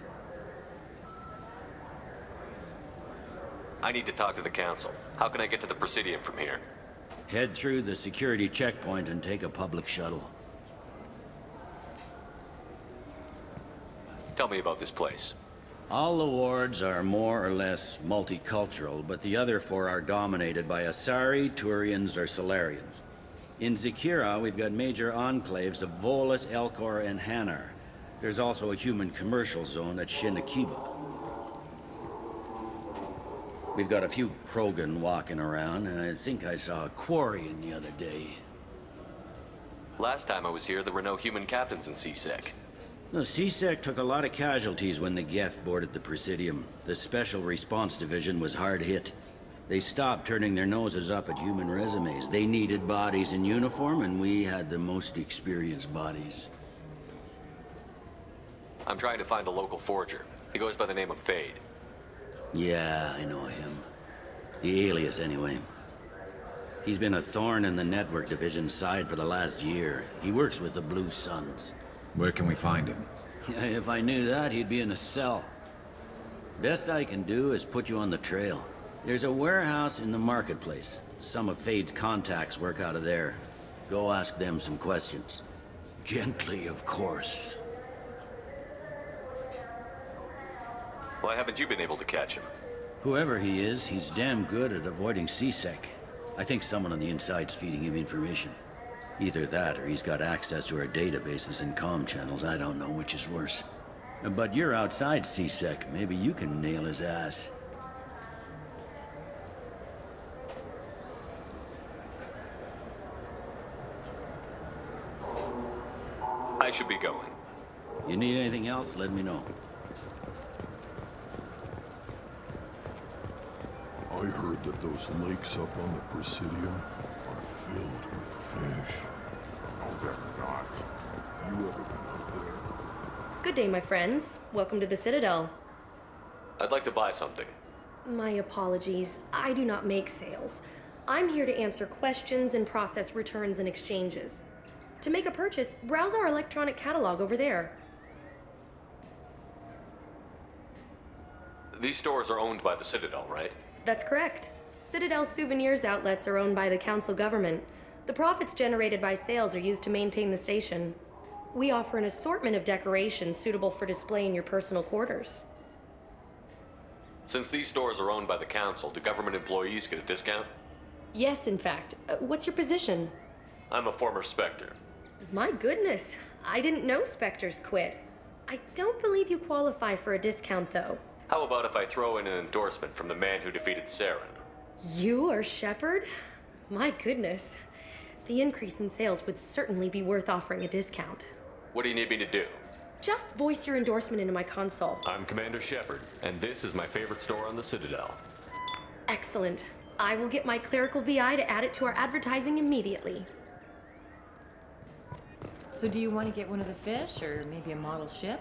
I need to talk to the Council. How can I get to the Presidium from here? Head through the security checkpoint and take a public shuttle. Tell me about this place. All the wards are more or less multicultural, but the other four are dominated by Asari, Turians, or Solarians. In Zakira, we've got major enclaves of Volus, Elcor, and Hanar. There's also a human commercial zone at Shinakiba. We've got a few Krogan walking around, and I think I saw a Quarian the other day. Last time I was here, there were no human captains in CSEC. The CSEC took a lot of casualties when the Geth boarded the Presidium. The Special Response Division was hard hit. They stopped turning their noses up at human resumes. They needed bodies in uniform, and we had the most experienced bodies. I'm trying to find a local forger. He goes by the name of Fade. Yeah, I know him. The alias, anyway. He's been a thorn in the Network Division's side for the last year. He works with the Blue Suns. Where can we find him? If I knew that, he'd be in a cell. Best I can do is put you on the trail. There's a warehouse in the marketplace. Some of Fade's contacts work out of there. Go ask them some questions. Gently, of course. Why haven't you been able to catch him? Whoever he is, he's damn good at avoiding CSEC. I think someone on the inside's feeding him information. Either that, or he's got access to our databases and comm channels. I don't know which is worse. But you're outside CSEC. Maybe you can nail his ass. I should be going. You need anything else, let me know. I heard that those lakes up on the Presidium are filled with fish. No, they're not. You ever been up there? Good day, my friends. Welcome to the Citadel. I'd like to buy something. My apologies. I do not make sales. I'm here to answer questions and process returns and exchanges. To make a purchase, browse our electronic catalog over there. These stores are owned by the Citadel, right? That's correct. Citadel souvenirs outlets are owned by the Council government. The profits generated by sales are used to maintain the station. We offer an assortment of decorations suitable for display in your personal quarters. Since these stores are owned by the Council, do government employees get a discount? Yes, in fact. What's your position? I'm a former Spectre. My goodness, I didn't know Spectres quit. I don't believe you qualify for a discount, though. How about if I throw in an endorsement from the man who defeated Saren? You are Shepard? My goodness. The increase in sales would certainly be worth offering a discount. What do you need me to do? Just voice your endorsement into my console. I'm Commander Shepard, and this is my favorite store on the Citadel. Excellent. I will get my clerical VI to add it to our advertising immediately. So do you want to get one of the fish, or maybe a model ship?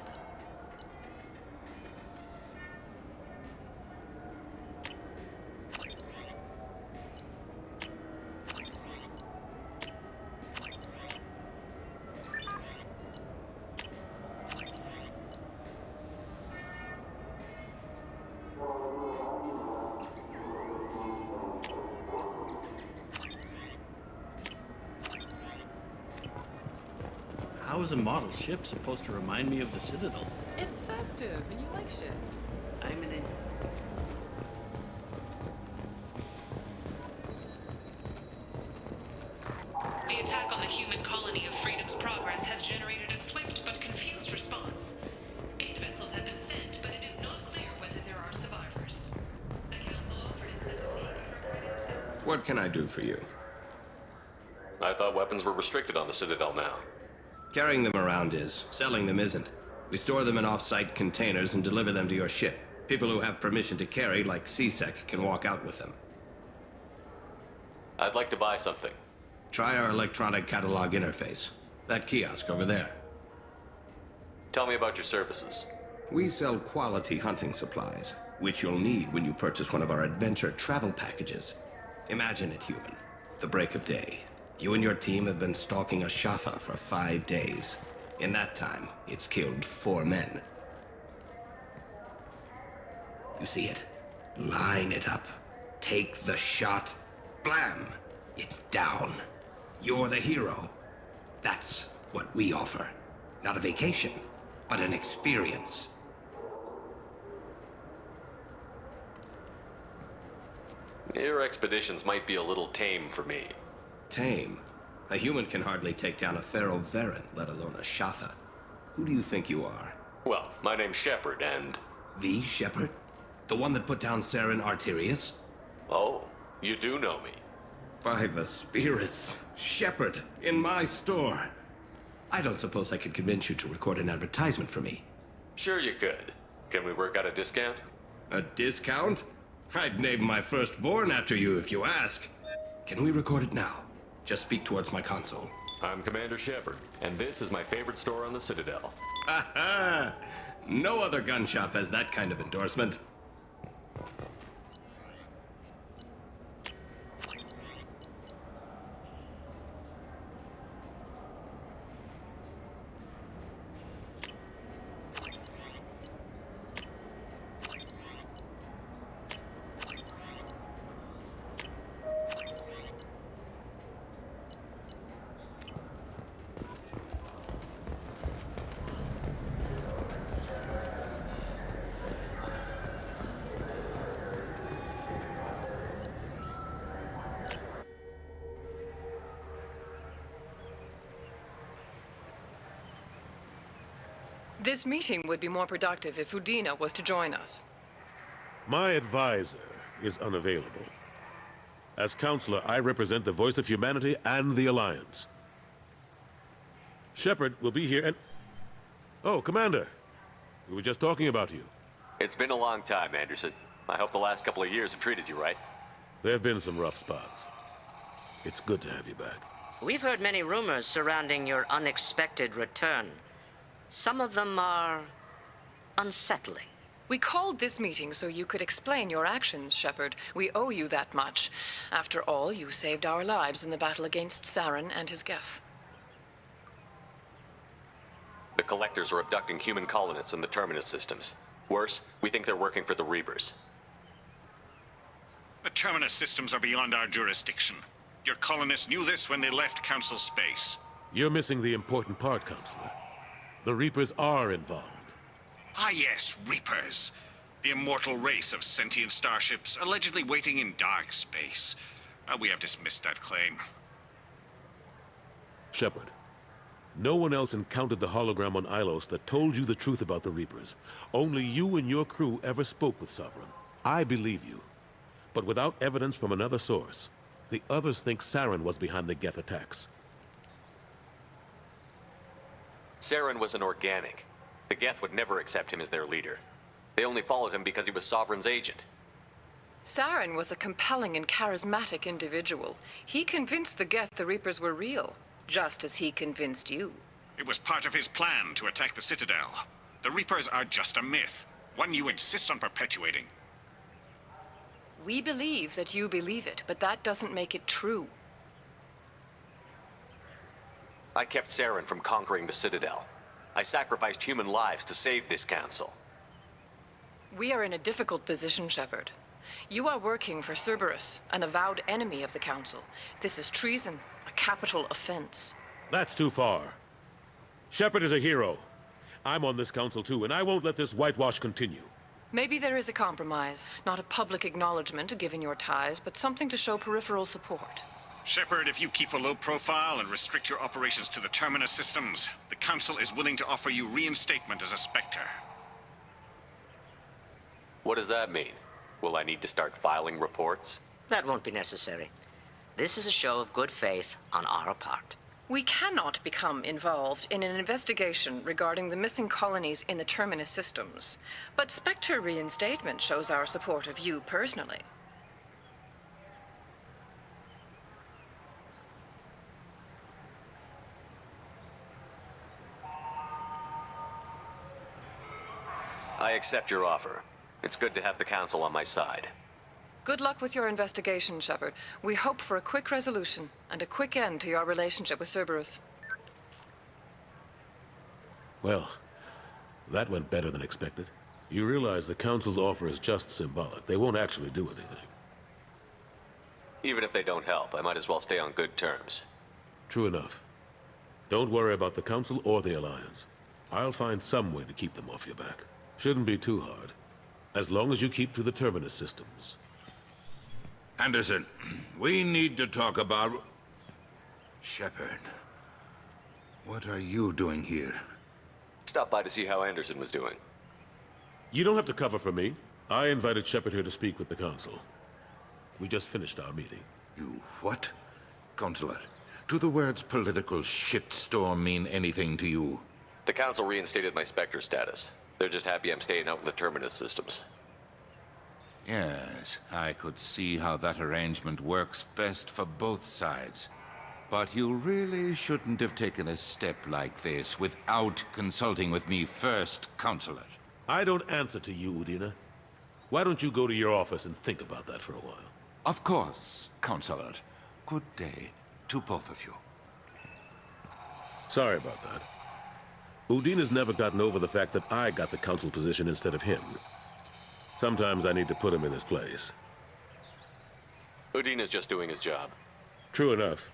How is a model ship supposed to remind me of the Citadel? It's festive, and you like ships. I'm in it. The attack on the human colony of Freedom's Progress What can I do for you? I thought weapons were restricted on the Citadel now. Carrying them around is. Selling them isn't. We store them in off-site containers and deliver them to your ship. People who have permission to carry, like CSEC, can walk out with them. I'd like to buy something. Try our electronic catalog interface. That kiosk over there. Tell me about your services. We sell quality hunting supplies, which you'll need when you purchase one of our adventure travel packages. Imagine it, human. The break of day. You and your team have been stalking a Shatha for 5 days. In that time, it's killed 4 men. You see it? Line it up. Take the shot. Blam! It's down. You're the hero. That's what we offer. Not a vacation, but an experience. Your expeditions might be a little tame for me. Tame? A human can hardly take down a Pharaoh Varen, let alone a Shatha. Who do you think you are? Well, my name's Shepard, and... The Shepard? The one that put down Saren Arterius? Oh, you do know me. By the spirits. Shepard, in my store. I don't suppose I could convince you to record an advertisement for me. Sure you could. Can we work out a discount? A discount? I'd name my firstborn after you if you ask. Can we record it now? Just speak towards my console. I'm Commander Shepard, and this is my favorite store on the Citadel. Ha ha! No other gun shop has that kind of endorsement. This meeting would be more productive if Udina was to join us. My advisor is unavailable. As counselor, I represent the voice of humanity and the Alliance. Shepard will be here and... Oh, Commander. We were just talking about you. It's been a long time, Anderson. I hope the last couple of years have treated you right. There have been some rough spots. It's good to have you back. We've heard many rumors surrounding your unexpected return. Some of them are unsettling. We called this meeting so you could explain your actions, Shepard. We owe you that much. After all, you saved our lives in the battle against Saren and his Geth. The Collectors are abducting human colonists in the Terminus systems. Worse, we think they're working for the Reapers. The Terminus systems are beyond our jurisdiction. Your colonists knew this when they left Council space. You're missing the important part, Counselor. The Reapers are involved. Ah yes, Reapers. The immortal race of sentient starships allegedly waiting in dark space. We have dismissed that claim. Shepard, no one else encountered the hologram on Ilos that told you the truth about the Reapers. Only you and your crew ever spoke with Sovereign. I believe you. But without evidence from another source, the others think Saren was behind the Geth attacks. Saren was an organic. The Geth would never accept him as their leader. They only followed him because he was Sovereign's agent. Saren was a compelling and charismatic individual. He convinced the Geth the Reapers were real, just as he convinced you. It was part of his plan to attack the Citadel. The Reapers are just a myth, one you insist on perpetuating. We believe that you believe it, but that doesn't make it true. I kept Saren from conquering the Citadel. I sacrificed human lives to save this council. We are in a difficult position, Shepard. You are working for Cerberus, an avowed enemy of the Council. This is treason, a capital offense. That's too far. Shepard is a hero. I'm on this council too, and I won't let this whitewash continue. Maybe there is a compromise. Not a public acknowledgement given your ties, but something to show peripheral support. Shepard, if you keep a low profile and restrict your operations to the Terminus systems, the Council is willing to offer you reinstatement as a Spectre. What does that mean? Will I need to start filing reports? That won't be necessary. This is a show of good faith on our part. We cannot become involved in an investigation regarding the missing colonies in the Terminus systems, but Spectre reinstatement shows our support of you personally. I accept your offer. It's good to have the Council on my side. Good luck with your investigation, Shepard. We hope for a quick resolution and a quick end to your relationship with Cerberus. Well, that went better than expected. You realize the Council's offer is just symbolic. They won't actually do anything. Even if they don't help, I might as well stay on good terms. True enough. Don't worry about the Council or the Alliance. I'll find some way to keep them off your back. Shouldn't be too hard. As long as you keep to the Terminus systems. Anderson, we need to talk about... Shepard. What are you doing here? Stopped by to see how Anderson was doing. You don't have to cover for me. I invited Shepard here to speak with the Council. We just finished our meeting. You what? Counselor, do the words political shitstorm mean anything to you? The Council reinstated my Spectre status. They're just happy I'm staying out in the Terminus systems. Yes, I could see how that arrangement works best for both sides. But you really shouldn't have taken a step like this without consulting with me first, Counselor. I don't answer to you, Udina. Why don't you go to your office and think about that for a while? Of course, Counselor. Good day to both of you. Sorry about that. Udina's never gotten over the fact that I got the Council position instead of him. Sometimes I need to put him in his place. Udina's just doing his job. True enough.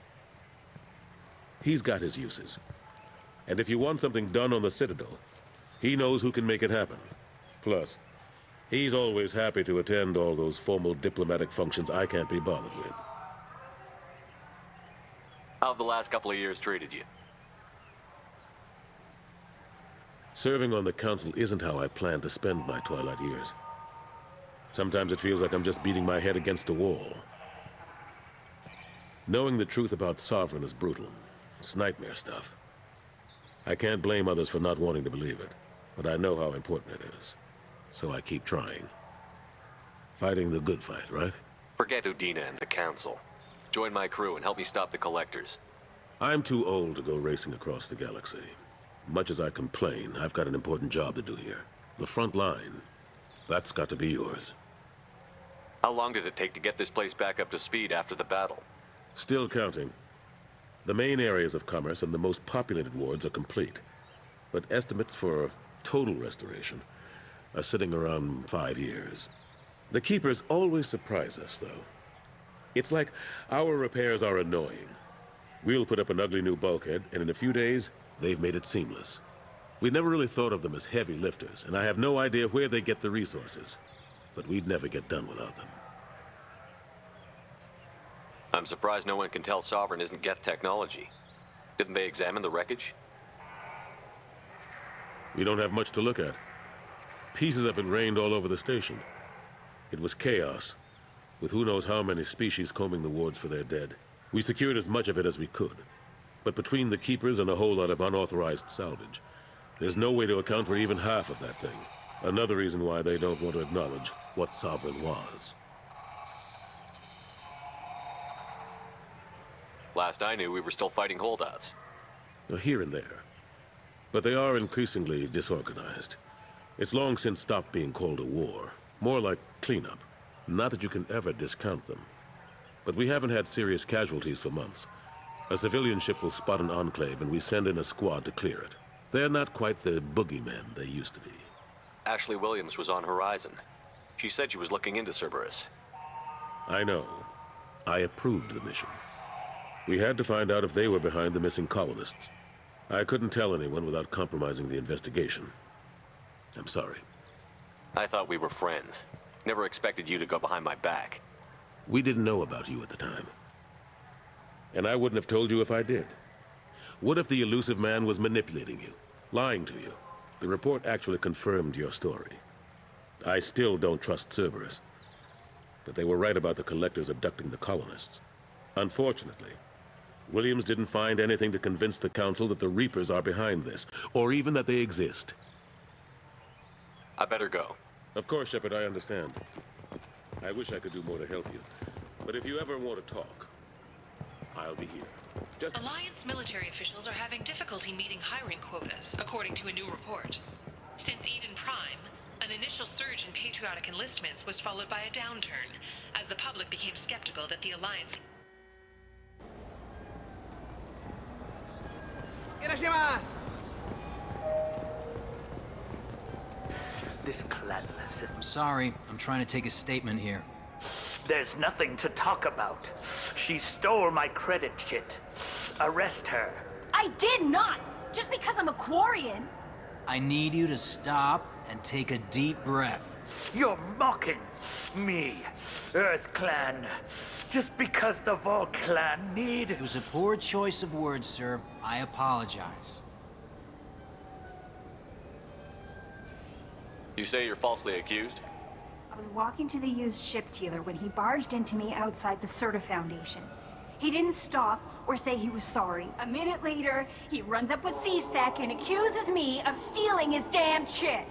He's got his uses. And if you want something done on the Citadel, he knows who can make it happen. Plus, he's always happy to attend all those formal diplomatic functions I can't be bothered with. How have the last couple of years treated you? Serving on the Council isn't how I plan to spend my twilight years. Sometimes it feels like I'm just beating my head against a wall. Knowing the truth about Sovereign is brutal. It's nightmare stuff. I can't blame others for not wanting to believe it, but I know how important it is. So I keep trying. Fighting the good fight, right? Forget Udina and the Council. Join my crew and help me stop the Collectors. I'm too old to go racing across the galaxy. Much as I complain, I've got an important job to do here. The front line. That's got to be yours. How long did it take to get this place back up to speed after the battle? Still counting. The main areas of commerce and the most populated wards are complete. But estimates for total restoration are sitting around 5 years. The Keepers always surprise us, though. It's like our repairs are annoying. We'll put up an ugly new bulkhead, and in a few days, they've made it seamless. We never really thought of them as heavy lifters, and I have no idea where they get the resources. But we'd never get done without them. I'm surprised no one can tell Sovereign isn't Geth technology. Didn't they examine the wreckage? We don't have much to look at. Pieces of it rained all over the station. It was chaos, with who knows how many species combing the wards for their dead. We secured as much of it as we could. But between the Keepers and a whole lot of unauthorized salvage, there's no way to account for even half of that thing. Another reason why they don't want to acknowledge what Sovereign was. Last I knew, we were still fighting holdouts. Here and there. But they are increasingly disorganized. It's long since stopped being called a war. More like cleanup. Not that you can ever discount them. But we haven't had serious casualties for months. A civilian ship will spot an enclave and we send in a squad to clear it. They're not quite the boogeymen they used to be. Ashley Williams was on Horizon. She said she was looking into Cerberus. I know. I approved the mission. We had to find out if they were behind the missing colonists. I couldn't tell anyone without compromising the investigation. I'm sorry. I thought we were friends. Never expected you to go behind my back. We didn't know about you at the time. And I wouldn't have told you if I did. What if the elusive man was manipulating you, lying to you? The report actually confirmed your story. I still don't trust Cerberus. that they were right about the collectors abducting the colonists. Unfortunately, Williams didn't find anything to convince the Council that the Reapers are behind this, or even that they exist. I better go. Of course, Shepard, I understand. I wish I could do more to help you. But if you ever want to talk, I'll be here. Alliance military officials are having difficulty meeting hiring quotas, according to a new report. Since Eden Prime, an initial surge in patriotic enlistments was followed by a downturn, as the public became skeptical that the Alliance... This clanless... I'm sorry. I'm trying to take a statement here. There's nothing to talk about. She stole my credit chit. Arrest her. I did not! Just because I'm a Quarian! I need you to stop and take a deep breath. You're mocking me, Earth Clan. Just because the Vol Clan need... It was a poor choice of words, sir. I apologize. You say you're falsely accused? I was walking to the used ship dealer when he barged into me outside the Serta Foundation. He didn't stop or say he was sorry. A minute later, he runs up with C-Sec and accuses me of stealing his damn chit.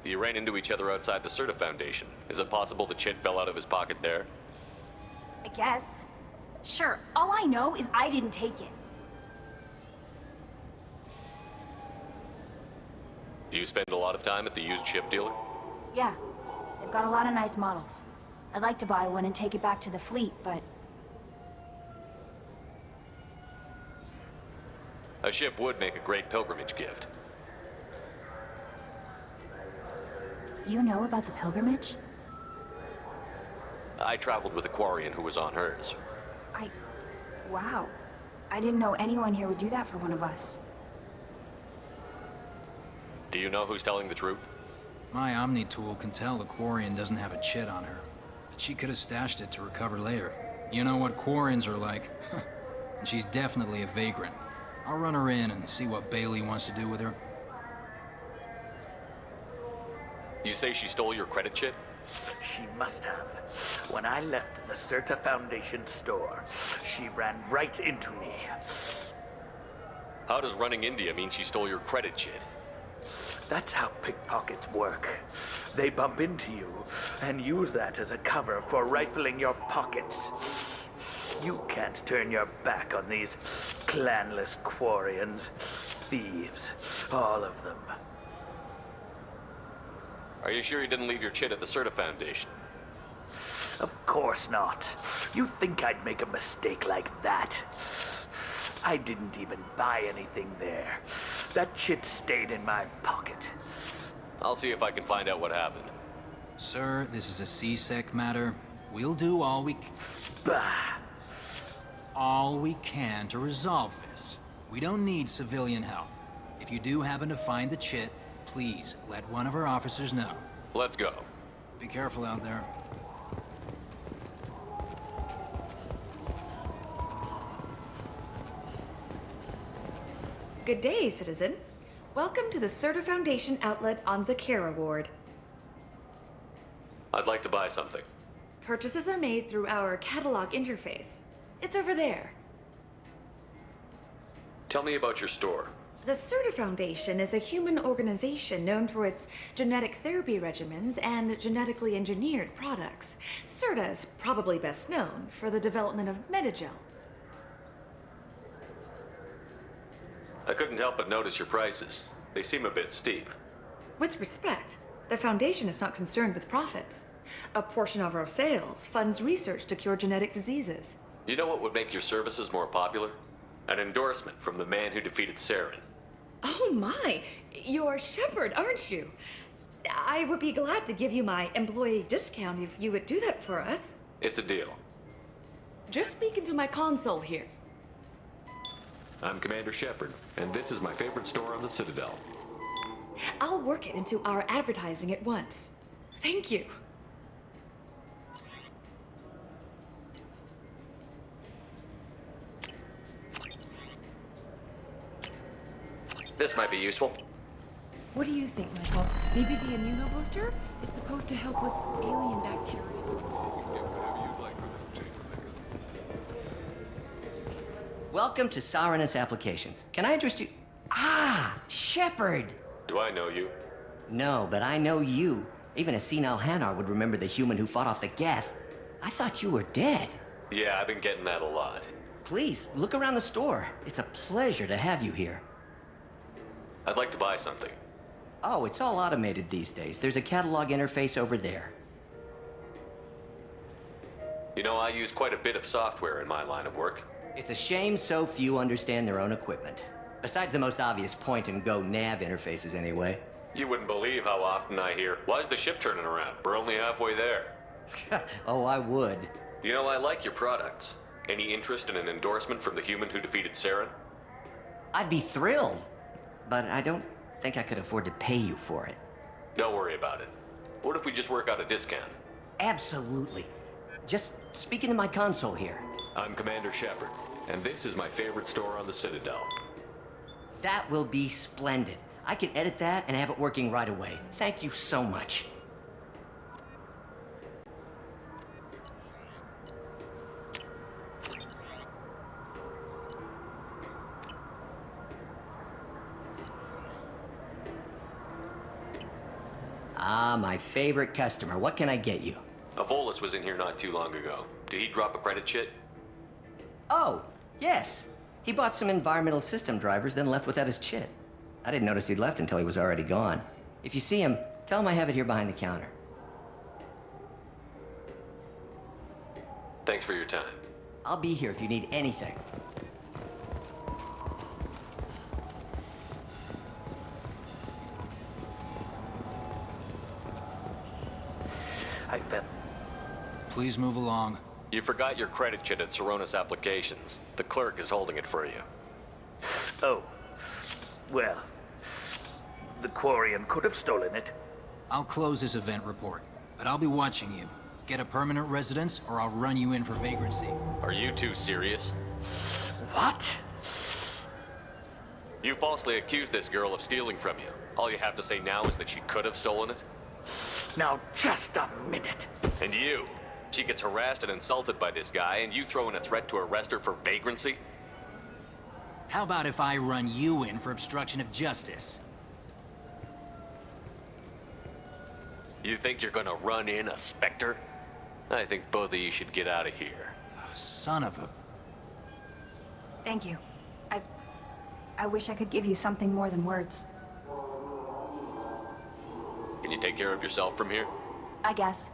You ran into each other outside the Serta Foundation. Is it possible the chit fell out of his pocket there? I guess. Sure, all I know is I didn't take it. Do you spend a lot of time at the used ship dealer? Yeah, they've got a lot of nice models. I'd like to buy one and take it back to the fleet, but... A ship would make a great pilgrimage gift. You know about the pilgrimage? I traveled with a Quarian who was on hers. Wow. I didn't know anyone here would do that for one of us. Do you know who's telling the truth? My Omni tool can tell the Quarian doesn't have a chit on her. But she could have stashed it to recover later. You know what Quarians are like. And she's definitely a vagrant. I'll run her in and see what Bailey wants to do with her. You say she stole your credit chit? She must have. When I left the Serta Foundation store, she ran right into me. How does running into you mean she stole your credit chit? That's how pickpockets work. They bump into you and use that as a cover for rifling your pockets. You can't turn your back on these clanless Quarians. Thieves, all of them. Are you sure you didn't leave your chit at the Serta Foundation? Of course not. You think I'd make a mistake like that? I didn't even buy anything there. That chit stayed in my pocket. I'll see if I can find out what happened. Sir, this is a C-Sec matter. We'll do all we can to resolve this. We don't need civilian help. If you do happen to find the chit, please let one of our officers know. Let's go. Be careful out there. Good day, citizen. Welcome to the Serta Foundation outlet on Zakera Ward. I'd like to buy something. Purchases are made through our catalog interface. It's over there. Tell me about your store. The Serta Foundation is a human organization known for its genetic therapy regimens and genetically engineered products. Serta is probably best known for the development of Metagel. I couldn't help but notice your prices. They seem a bit steep. With respect, the Foundation is not concerned with profits. A portion of our sales funds research to cure genetic diseases. You know what would make your services more popular? An endorsement from the man who defeated Saren. Oh my! You're Shepard, aren't you? I would be glad to give you my employee discount if you would do that for us. It's a deal. Just speak into my console here. I'm Commander Shepard, and this is my favorite store on the Citadel. I'll work it into our advertising at once. Thank you. This might be useful. What do you think, Michael? Maybe the immunobooster? It's supposed to help with alien bacteria. Welcome to Sarenus Applications. Can I interest you? Ah, Shepard! Do I know you? No, but I know you. Even a senile Hanar would remember the human who fought off the Geth. I thought you were dead. Yeah, I've been getting that a lot. Please, look around the store. It's a pleasure to have you here. I'd like to buy something. Oh, it's all automated these days. There's a catalog interface over there. You know, I use quite a bit of software in my line of work. It's a shame so few understand their own equipment. Besides the most obvious point-and-go nav interfaces, anyway. You wouldn't believe how often I hear, "Why's the ship turning around? We're only halfway there." Oh, I would. You know, I like your products. Any interest in an endorsement from the human who defeated Saren? I'd be thrilled. But I don't think I could afford to pay you for it. Don't worry about it. What if we just work out a discount? Absolutely. Just speak into my console here. I'm Commander Shepard, and this is my favorite store on the Citadel. That will be splendid. I can edit that and have it working right away. Thank you so much. Ah, my favorite customer. What can I get you? Avolis was in here not too long ago. Did he drop a credit chit? Oh, yes. He bought some environmental system drivers, then left without his chit. I didn't notice he'd left until he was already gone. If you see him, tell him I have it here behind the counter. Thanks for your time. I'll be here if you need anything. I bet. Please move along. You forgot your credit chit at Sarenus Applications. The clerk is holding it for you. Oh. Well, the Quarian could have stolen it. I'll close this event report, but I'll be watching you. Get a permanent residence, or I'll run you in for vagrancy. Are you two serious? What? You falsely accused this girl of stealing from you. All you have to say now is that she could have stolen it? Now, just a minute. And you? She gets harassed and insulted by this guy, and you throw in a threat to arrest her for vagrancy? How about if I run you in for obstruction of justice? You think you're gonna run in a Spectre? I think both of you should get out of here. Son of a... Thank you. I wish I could give you something more than words. Can you take care of yourself from here? I guess.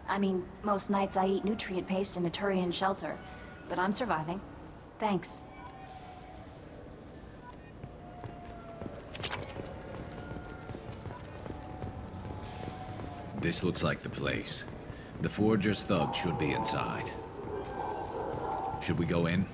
I mean, most nights I eat nutrient paste in a Turian shelter, but I'm surviving. Thanks. This looks like the place. The Forger's thugs should be inside. Should we go in?